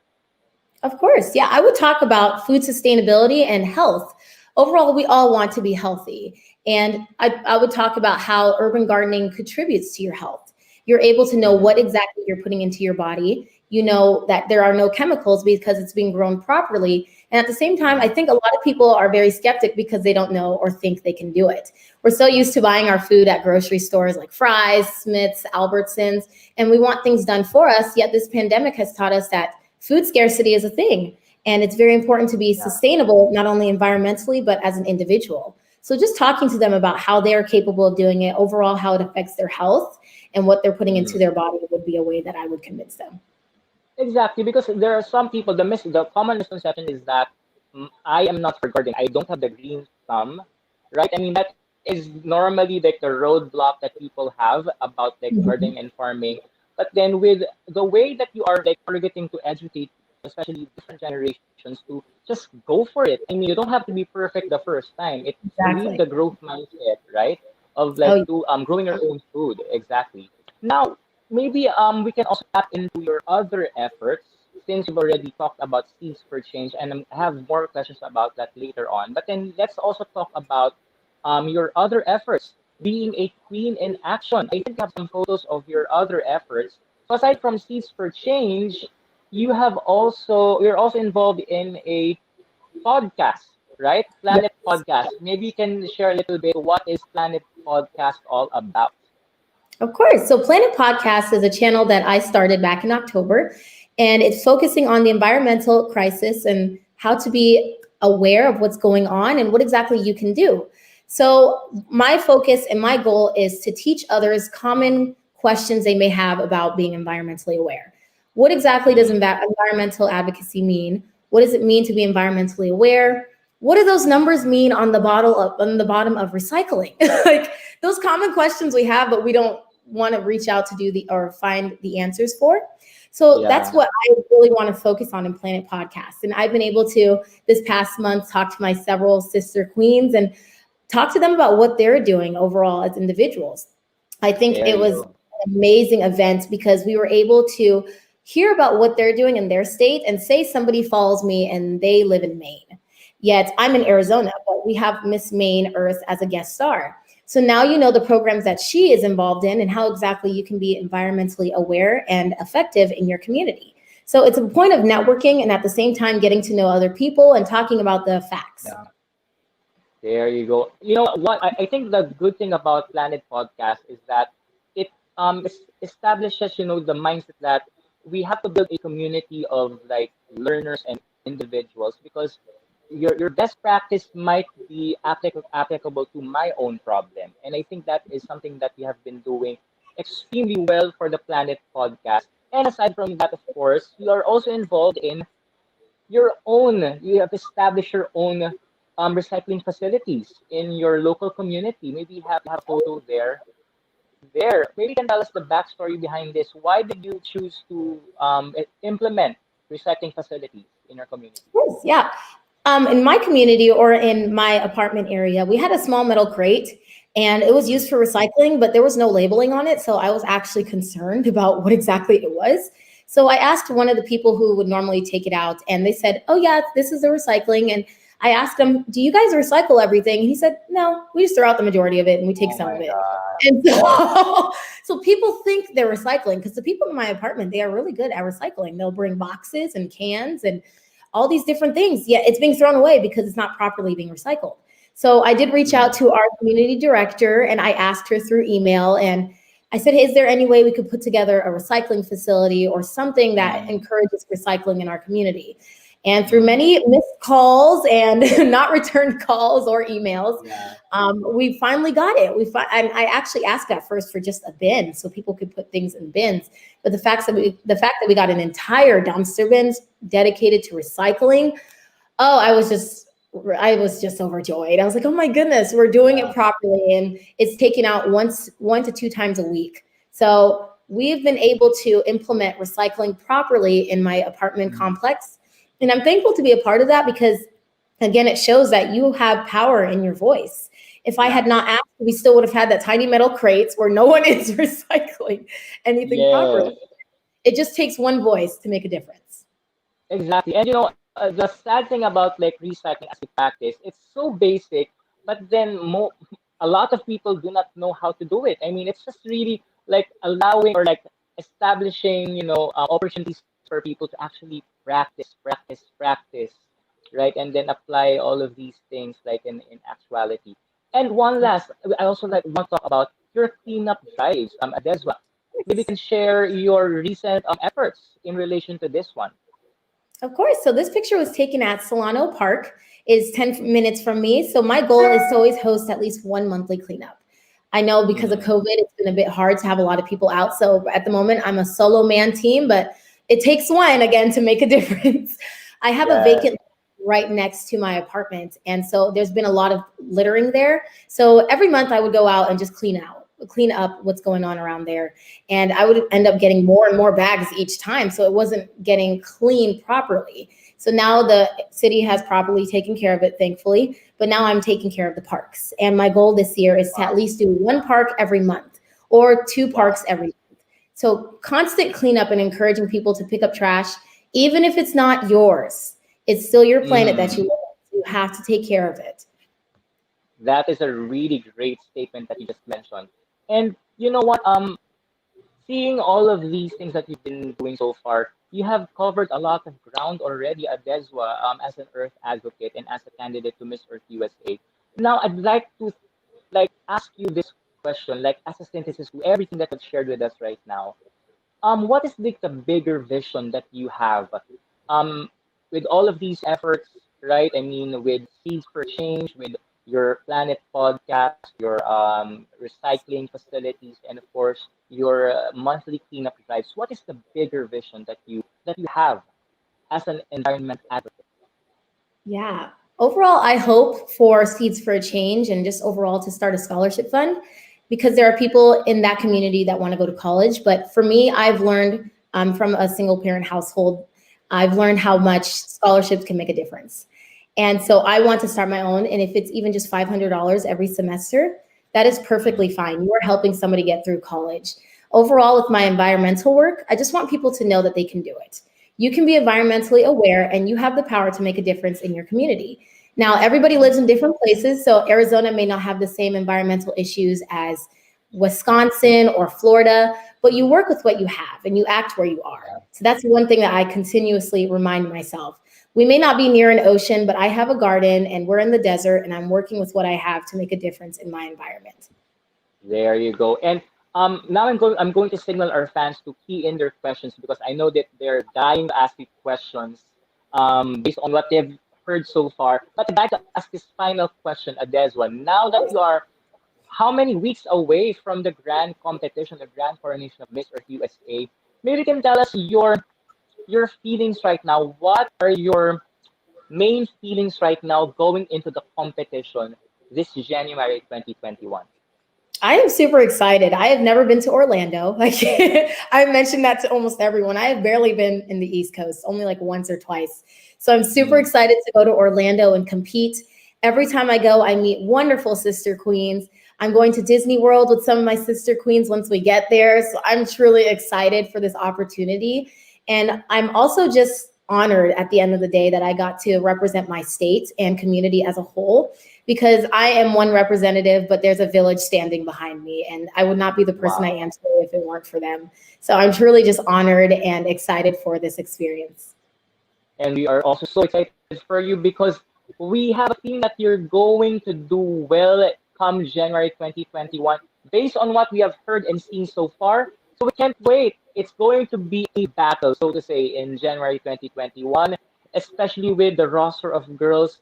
Of course. Yeah, I would talk about food sustainability and health. Overall, we all want to be healthy. And I would talk about how urban gardening contributes to your health. You're able to know Mm, what exactly you're putting into your body. You know that there are no chemicals because it's being grown properly. And at the same time, I mm, think a lot of people are very skeptic because they don't know or think they can do it. We're so used to buying our food at grocery stores like Fry's, Smith's, Albertsons, and we want things done for us. Yet this pandemic has taught us that food scarcity is a thing. And it's very important to be yeah. sustainable, not only environmentally, but as an individual. So just talking to them about how they are capable of doing it, overall, how it affects their health and what they're putting into Mm. their body would be a way that I would convince them. Exactly, because there are some people. The common misconception is that I am not for gardening. I don't have the green thumb, right? I mean, that is normally like the roadblock that people have about like Mhm. gardening and farming. But then with the way that you are like targeting to educate, especially different generations, to just go for it. I mean, you don't have to be perfect the first time. It's to leave Exactly. the growth mindset, right? Of Oh, like to growing your own food. Exactly. Now, maybe we can also tap into your other efforts, since you've already talked about seeds for change, and I have more questions about that later on. But then let's also talk about your other efforts, being a queen in action. I think I have some photos of your other efforts. So aside from seeds for change, you're also involved in a podcast, right? yes. Planet Podcast. Maybe you can share a little bit, what is Planet Podcast all about? Of course. So Planet Podcast is a channel that I started back in October, and it's focusing on the environmental crisis and how to be aware of what's going on and what exactly you can do. So my focus and my goal is to teach others common questions they may have about being environmentally aware. What exactly does Mm, environmental advocacy mean? What does it mean to be environmentally aware? What do those numbers mean on the bottom of recycling? Like those common questions we have, but we don't want to reach out to do the or find the answers for. So that's yeah. what I really want to focus on in Planet Podcast. And I've been able to this past month talk to my several sister queens and talk to them about what they're doing overall as individuals. I think There it you was go. an amazing event because we were able to hear about what they're doing in their state, and say somebody follows me and they live in Maine. Yet I'm in Mm, Arizona, but we have Miss Maine Earth as a guest star. So now you know the programs that she is involved in and how exactly you can be environmentally aware and effective in your community. So it's a point of networking and at the same time getting to know other people and talking about the facts. Yeah. There you go. You know what? I think the good thing about Planet Podcast is that it establishes, the mindset that we have to build a community of like learners and individuals, because your best practice might be applicable to my own problem. And I think that is something that we have been doing extremely well for the Planet Podcast. And aside from that, of course, you are also involved in you have established your own recycling facilities in your local community. Maybe you have a photo there. Maybe you can tell us the backstory behind this. Why did you choose to implement recycling facilities in your community? Yes, yeah. In my community or in my apartment area, we had a small metal crate and it was used for recycling, but there was no labeling on it. So I was actually concerned about what exactly it was. So I asked one of the people who would normally take it out and they said, oh yeah, this is the recycling. And I asked him, do you guys recycle everything? And he said, no, we just throw out the majority of it and we take some of it. And so people think they're recycling because the people in my apartment, they are really good at recycling. They'll bring boxes and cans and all these different things. Yet it's being thrown away because it's not properly being recycled. So I did reach out to our community director and I asked her through email and I said, hey, is there any way we could put together a recycling facility or something that encourages recycling in our community? And through many missed calls and not returned calls or emails, we finally got it. And I actually asked at first for just a bin so people could put things in bins. But the fact that we got an entire dumpster bins dedicated to recycling, I was just overjoyed. I was like, oh my goodness, we're doing it properly. And it's taken out 1 to 2 times a week. So we've been able to implement recycling properly in my apartment complex. And I'm thankful to be a part of that because, again, it shows that you have power in your voice. If I had not asked, we still would have had that tiny metal crates where no one is recycling anything properly. It just takes one voice to make a difference. Exactly. And the sad thing about like recycling as a practice, it's so basic, but then a lot of people do not know how to do it. I mean, it's just really like allowing or like establishing, opportunities for people to actually practice, right? And then apply all of these things like in actuality. And one last, I also want to talk about your cleanup drives, Adesuwa. Maybe you can share your recent efforts in relation to this one. Of course. So this picture was taken at Solano Park. It's 10 minutes from me. So my goal is to always host at least one monthly cleanup. I know because of COVID, it's been a bit hard to have a lot of people out. So at the moment, I'm a solo man team, but it takes one again to make a difference. I have a vacant right next to my apartment. And so there's been a lot of littering there. So every month I would go out and just clean up what's going on around there. And I would end up getting more and more bags each time. So it wasn't getting cleaned properly. So now the city has properly taken care of it, thankfully. But now I'm taking care of the parks. And my goal this year is to at least do one park every month or 2 parks every month. So constant cleanup and encouraging people to pick up trash, even if it's not yours, it's still your planet that you live in. You have to take care of it. That is a really great statement that you just mentioned. And you know what? Seeing all of these things that you've been doing so far, you have covered a lot of ground already, Adesuwa, as an Earth advocate and as a candidate to Miss Earth USA. Now, I'd like to ask you this question, like as a synthesis to everything that you've shared with us right now. What is the bigger vision that you have with all of these efforts, right? I mean, with Seeds for Change, with your Planet Podcast, your recycling facilities, and of course your monthly cleanup drives. What is the bigger vision that you have as an environment advocate? Yeah. Overall, I hope for Seeds for a Change and just overall to start a scholarship fund because there are people in that community that want to go to college. But for me, I've learned from a single parent household, I've learned how much scholarships can make a difference. And so I want to start my own. And if it's even just $500 every semester, that is perfectly fine. You are helping somebody get through college. Overall, with my environmental work, I just want people to know that they can do it. You can be environmentally aware and you have the power to make a difference in your community. Now, everybody lives in different places, so Arizona may not have the same environmental issues as Wisconsin or Florida, but you work with what you have and you act where you are. So that's one thing that I continuously remind myself. We may not be near an ocean, but I have a garden and we're in the desert and I'm working with what I have to make a difference in my environment. There you go. And now I'm going to signal our fans to key in their questions because I know that they're dying to ask you questions based on what they've heard so far. But I'd like to ask this final question, Adeswa. Now that you are how many weeks away from the grand competition, the grand coronation of Miss Earth USA, maybe you can tell us your feelings right now. What are your main feelings right now going into the competition this January 2021? I am super excited. I have never been to Orlando. Like I mentioned that to almost everyone. I have barely been in the East Coast, only like once or twice. So I'm super excited to go to Orlando and compete. Every time I go, I meet wonderful sister queens. I'm going to Disney World with some of my sister queens once we get there. So I'm truly excited for this opportunity. And I'm also just honored at the end of the day that I got to represent my state and community as a whole, because I am one representative, but there's a village standing behind me, and I would not be the person I am today if it weren't for them. So I'm truly just honored and excited for this experience. And we are also so excited for you because we have a feeling that you're going to do well come January 2021 based on what we have heard and seen so far. So we can't wait. It's going to be a battle, so to say, in January 2021, especially with the roster of girls.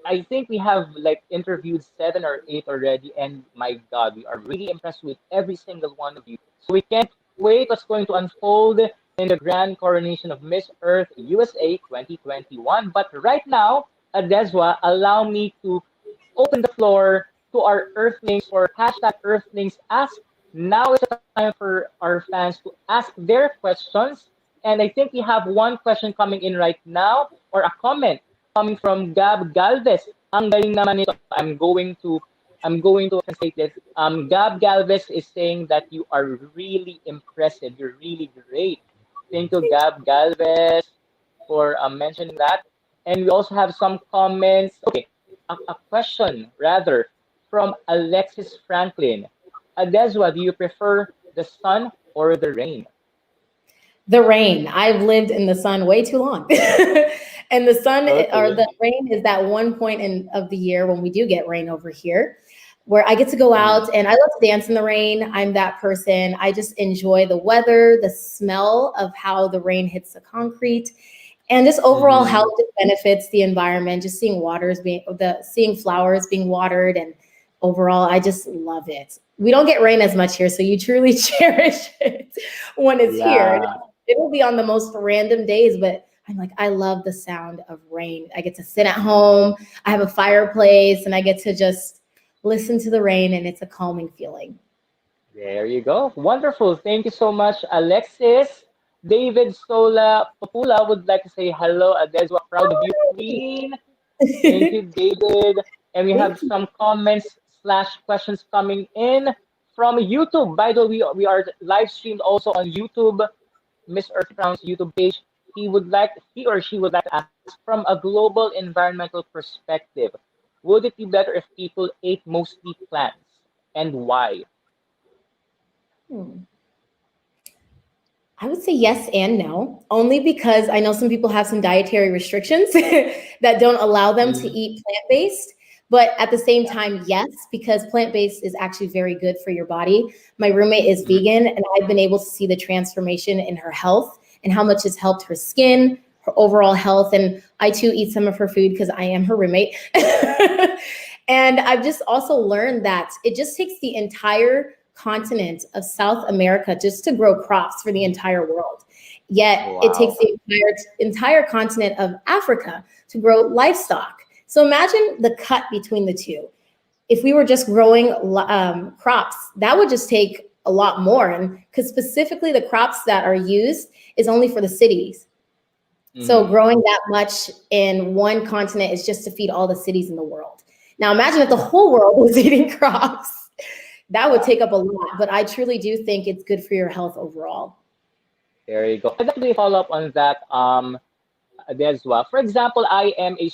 I think we have like interviewed 7 or 8 already, and my God, we are really impressed with every single one of you. So we can't wait what's going to unfold in the grand coronation of Miss Earth USA 2021. But right now, Adeswa, allow me to open the floor to our Earthlings for hashtag Earthlings Ask. Now is the time for our fans to ask their questions. And I think we have one question coming in right now, or a comment coming from Gab Galvez. Ang galing naman nito. I'm going to translate this. Gab Galvez is saying that you are really impressive. You're really great. Thank you, Gab Galvez, for mentioning that. And we also have some comments. Okay, a question rather from Alexis Franklin. Adeswa, do you prefer the sun or the rain? The rain. I've lived in the sun way too long. And the sun or the rain is that one point of the year when we do get rain over here, where I get to go out and I love to dance in the rain. I'm that person. I just enjoy the weather, the smell of how the rain hits the concrete, and just overall how it benefits the environment. Just seeing seeing flowers being watered, and overall, I just love it. We don't get rain as much here, so you truly cherish it when it's here. It will be on the most random days, but I'm like, I love the sound of rain. I get to sit at home. I have a fireplace, and I get to just listen to the rain, and it's a calming feeling. There you go. Wonderful. Thank you so much, Alexis. David Sola Popula would like to say hello, Adeswa. Proud of you, Queen. Thank you, David. And we have some comments / questions coming in from YouTube. By the way, we are live streamed also on YouTube, Miss Earth Crown's YouTube page. He or she would like to ask, from a global environmental perspective, would it be better if people ate mostly plants, and why? I would say yes and no, only because I know some people have some dietary restrictions that don't allow them to eat plant-based. But at the same time, yes, because plant-based is actually very good for your body. My roommate is vegan, and I've been able to see the transformation in her health and how much it's helped her skin, her overall health. And I too eat some of her food because I am her roommate. And I've just also learned that it just takes the entire continent of South America just to grow crops for the entire world. Yet it takes the entire continent of Africa to grow livestock. So imagine the cut between the two. If we were just growing crops, that would just take a lot more. And because specifically the crops that are used is only for the cities. So growing that much in one continent is just to feed all the cities in the world. Now imagine if the whole world was eating crops. That would take up a lot, but I truly do think it's good for your health overall. There you go. I'd like to follow up on that, Adeswa. For example, I am a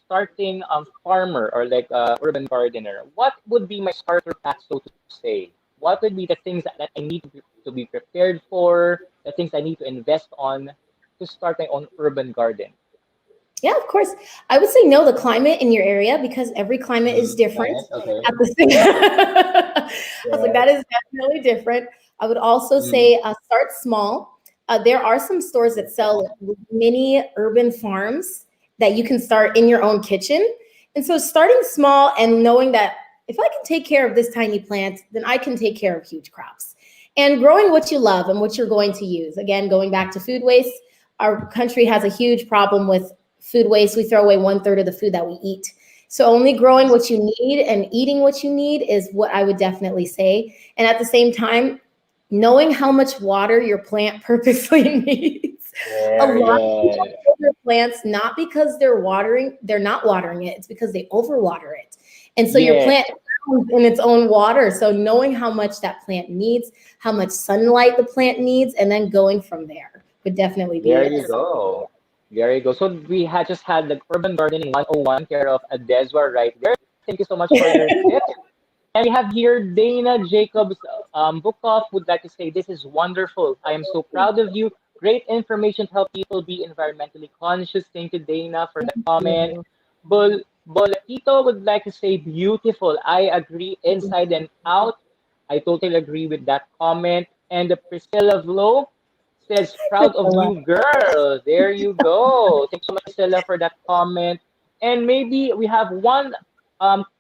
starting farmer or like urban gardener, what would be my starter pack, so to say? What would be the things that I need to be prepared for, the things I need to invest on to start my own urban garden? Yeah, of course. I would say know the climate in your area because every climate is different. Right? Okay. At the same, I was like, Yeah. that is definitely different. I would also Mm. say start small. There are some stores that sell mini urban farms that you can start in your own kitchen. And so starting small and knowing that if I can take care of this tiny plant, then I can take care of huge crops. And growing what you love and what you're going to use. Again, going back to food waste, our country has a huge problem with food waste. We throw away 1/3 of the food that we eat. So only growing what you need and eating what you need is what I would definitely say. And at the same time, knowing how much water your plant purposely needs. A Yeah, lot of yeah. people kill their plants not because they're not watering it, it's because they overwater it. And so your Yeah. plant drowns in its own water. So knowing how much that plant needs, how much sunlight the plant needs, and then going from there would definitely There be you it. go. There you go. So we had just had the Urban Gardening 101 care of Adesuwa right there. Thank you so much for your tips. And we have here Dana Jacobs Bookoff would like to say, this is wonderful. I am so proud of you. Great information to help people be environmentally conscious. Thank you, Dana, for the comment. Boletito would like to say, beautiful. I agree inside and out. I totally agree with that comment. And the Priscilla Vlo says, proud of you, girl. There you go. Thanks so much, Priscilla, for that comment. And maybe we have one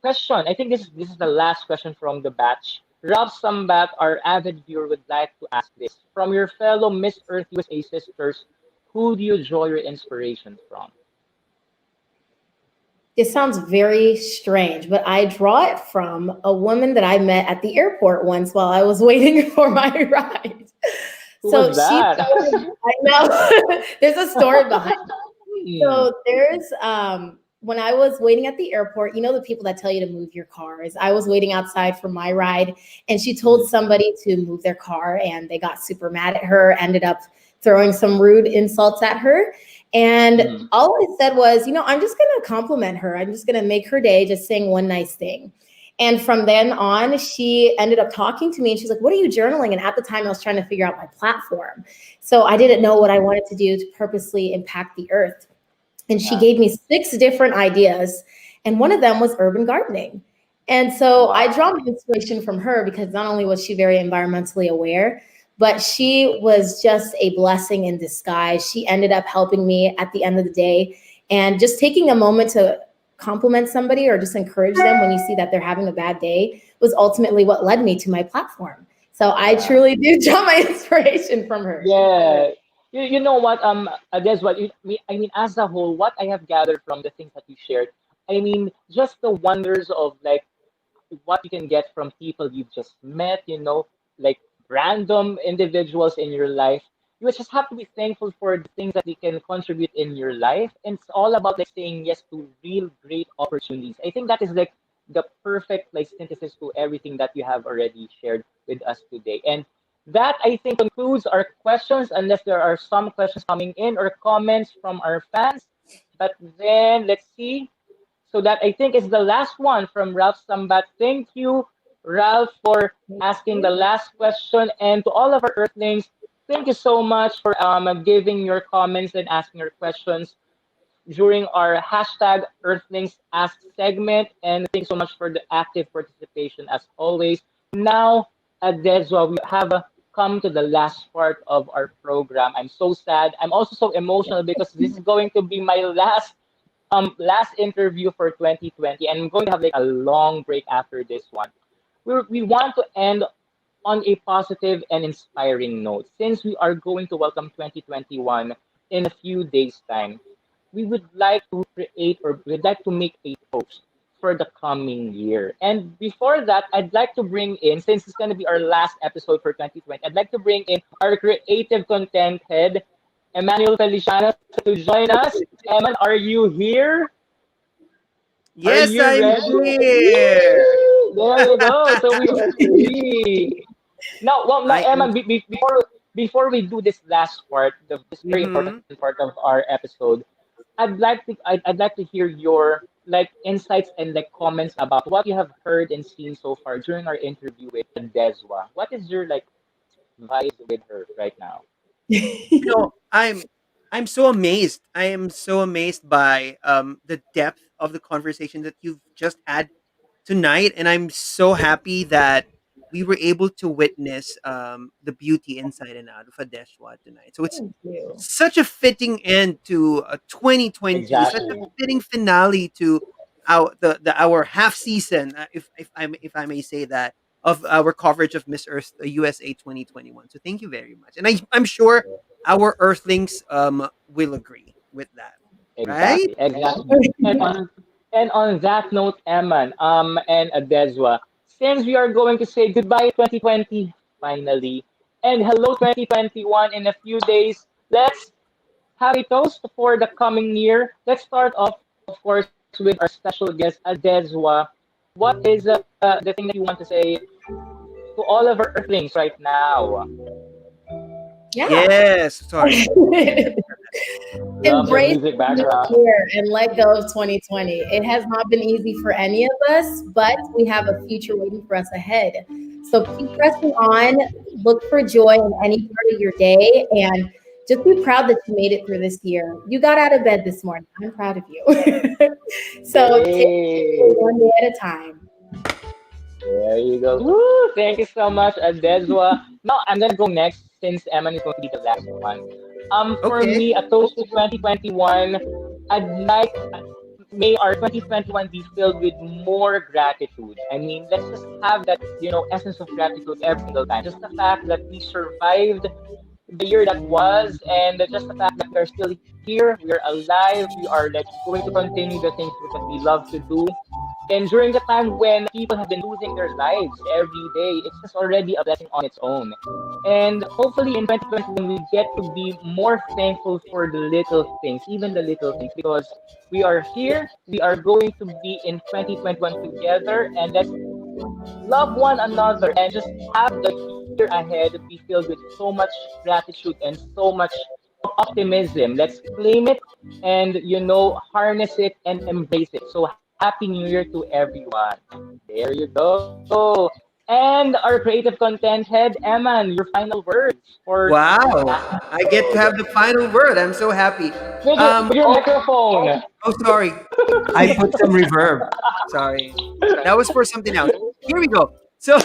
question. I think this is the last question from the batch. Ralph Sambat, our avid viewer, would like to ask this. From your fellow Miss Earth USA sisters, who do you draw your inspiration from? It sounds very strange, but I draw it from a woman that I met at the airport once while I was waiting for my ride. Who So was she that? told, I know there's a story behind it. Hmm. So there's when I was waiting at the airport, you know the people that tell you to move your cars. I was waiting outside for my ride and she told somebody to move their car and they got super mad at her, ended up throwing some rude insults at her. And Mhm. all I said was, I'm just going to compliment her. I'm just going to make her day just saying one nice thing. And from then on, she ended up talking to me and she's like, what are you journaling? And at the time I was trying to figure out my platform. So I didn't know what I wanted to do to purposely impact the earth. And she Yeah. gave me 6 different ideas. And one of them was urban gardening. And so I draw my inspiration from her because not only was she very environmentally aware, but she was just a blessing in disguise. She ended up helping me at the end of the day and just taking a moment to compliment somebody or just encourage them when you see that they're having a bad day was ultimately what led me to my platform. So I Yeah. truly do draw my inspiration from her. Yeah. You know what? That's what I mean. As a whole, what I have gathered from the things that you shared, I mean, just the wonders of like what you can get from people you've just met. Like random individuals in your life. You just have to be thankful for the things that they can contribute in your life, and it's all about like saying yes to real great opportunities. I think that is like the perfect like synthesis to everything that you have already shared with us today. And that I think concludes our questions, unless there are some questions coming in or comments from our fans. But then let's see. So that I think is the last one from Ralph Sambat. Thank you, Ralph, for asking the last question. And to all of our Earthlings, thank you so much for giving your comments and asking your questions during our hashtag Earthlings Ask segment. And thanks so much for the active participation as always. Now, Adeswa, we have come to the last part of our program. I'm so sad. I'm also so emotional because this is going to be my last interview for 2020, and I'm going to have like a long break after this one. We want to end on a positive and inspiring note. Since we are going to welcome 2021 in a few days' time, we would like to create or we'd like to make a toast for the coming year. And before that, I'd like to bring in, since it's going to be our last episode for 2020, I'd like to bring in our creative content head, Emmanuel Feliciano, to join us. Eman, are you here? Are Yes, you I'm ready? here. There you go. So we are free. Now, I am. Eman, before we do this last part, this very important Mhm. part of our episode, I'd like to hear your like insights and like comments about what you have heard and seen so far during our interview with Deswa. What is your like vibe with her right now? You know, I'm so amazed. I am so amazed by the depth of the conversation that you've just had tonight, and I'm so happy that we were able to witness the beauty inside and out of Adeshwa tonight. So it's Thank you. such a fitting end to 2020, such a Exactly. fitting finale to our half season, if I may say that, of our coverage of Miss Earth USA 2021. So thank you very much, and I'm sure our Earthlings will agree with that, right? Exactly. Exactly. And on that note, Eman, and Adezwa, since we are going to say goodbye 2020 finally, and hello 2021 in a few days, let's have a toast for the coming year. Let's start off, of course, with our special guest, Adezwa. What is the thing that you want to say to all of our Earthlings right now? Yeah. Yes. Sorry. Love the Embrace music the new background. year and let go of 2020. It has not been easy for any of us, but we have a future waiting for us ahead. So keep pressing on, look for joy in any part of your day, and just be proud that you made it through this year. You got out of bed this morning. I'm proud of you. So take it Yay! one day at a time. There you go. Woo! Thank you so much, Adezwa. Now I'm gonna go next since Eman is going to be the last one. For Okay. me, a toast to 2021. I'd like may our 2021 be filled with more gratitude. I mean, let's just have that essence of gratitude every single time. Just the fact that we survived the year that was, and just the fact that we are still here, we are alive, we are like going to continue the things that we love to do. And during the time when people have been losing their lives every day, it's just already a blessing on its own. And hopefully in 2021, we get to be more thankful for the little things, even the little things, because we are here, we are going to be in 2021 together, and let's love one another and just have the year ahead be filled with so much gratitude and so much optimism. Let's claim it and harness it and embrace it. So happy new year to everyone. There you go. And our creative content head, Eman, your final words for this Wow. last I get to episode. have the final word. I'm so happy. With your Oh, microphone. oh, sorry. I put some reverb. Sorry. That was for something else. Here we go. So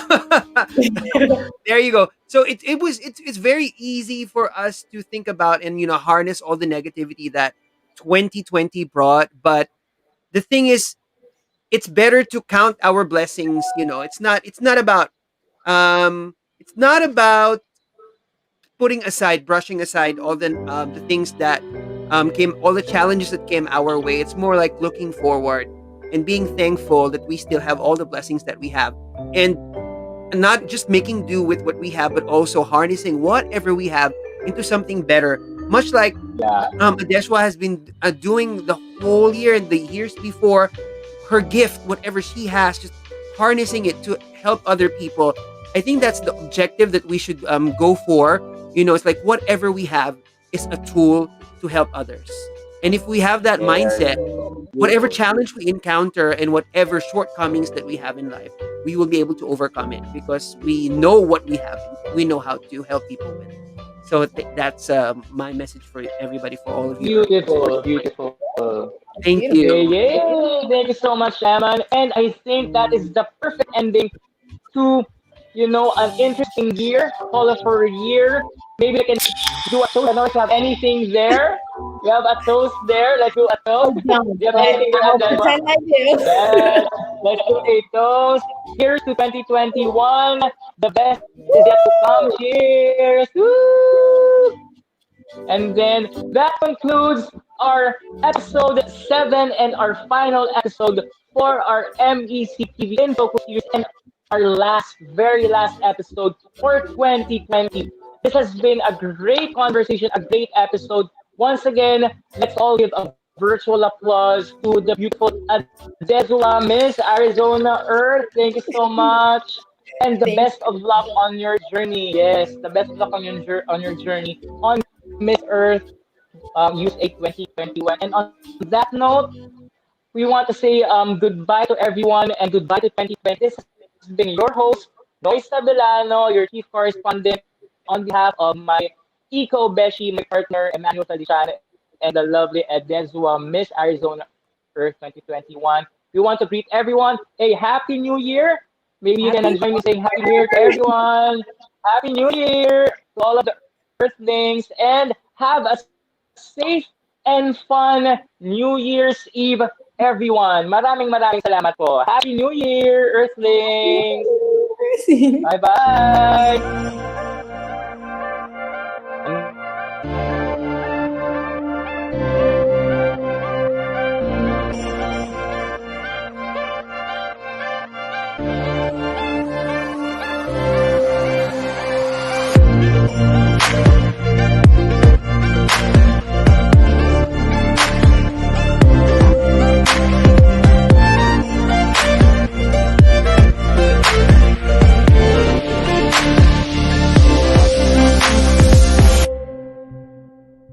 there you go. So it's very easy for us to think about and harness all the negativity that 2020 brought. But the thing is, it's better to count our blessings. It's not about putting aside, brushing aside all the things that came, all the challenges that came our way. It's more like looking forward and being thankful that we still have all the blessings that we have, and not just making do with what we have, but also harnessing whatever we have into something better. Much like Yeah. Adeshwa has been doing the whole year and the years before, her gift, whatever she has, just harnessing it to help other people. I think that's the objective that we should go for. It's like whatever we have is a tool to help others. And if we have that There you mindset, go. whatever Beautiful. challenge we encounter and whatever shortcomings that we have in life, we will be able to overcome it because we know what we have. We know how to help people with it. So that's my message for everybody, for all of you Earthlings. Beautiful. Beautiful. Thank Beautiful. Yay, you. yay. Thank you so much, Shaman. And I think that is the perfect ending to, an interesting year, colorful year. Maybe I can do a toast. I don't know if you have anything there. You have a toast there. Let's do a I toast. Do don't, you have but anything there, I'll Adela? pretend I do. Yes. Let's do a toast. Here's to 2021. The best is yet to come. Cheers. Woo! And then that concludes our episode 7 and our final episode for our MECTV In Focus series and our last, very last episode for 2020. This has been a great conversation, a great episode. Once again, let's all give a virtual applause to the beautiful Adezua, Miss Arizona Earth. Thank you so much. And the Thank best of luck on your journey. Yes, the best of luck on your journey on Miss Earth USA 2021. And on that note, we want to say goodbye to everyone and goodbye to 2020. This has been your host, Noy Sabelano, your chief correspondent, on behalf of my Eco Beshi, my partner, Emmanuel Feliciano, and the lovely Adesuwa Miss Arizona Earth 2021. We want to greet everyone a Happy New Year. Maybe you can Happy join me saying Happy New Year to everyone. Happy New Year to all of the Earthlings, and have a safe and fun New Year's Eve, everyone. Maraming salamat po. Happy New Year, Earthlings! Year. Bye-bye!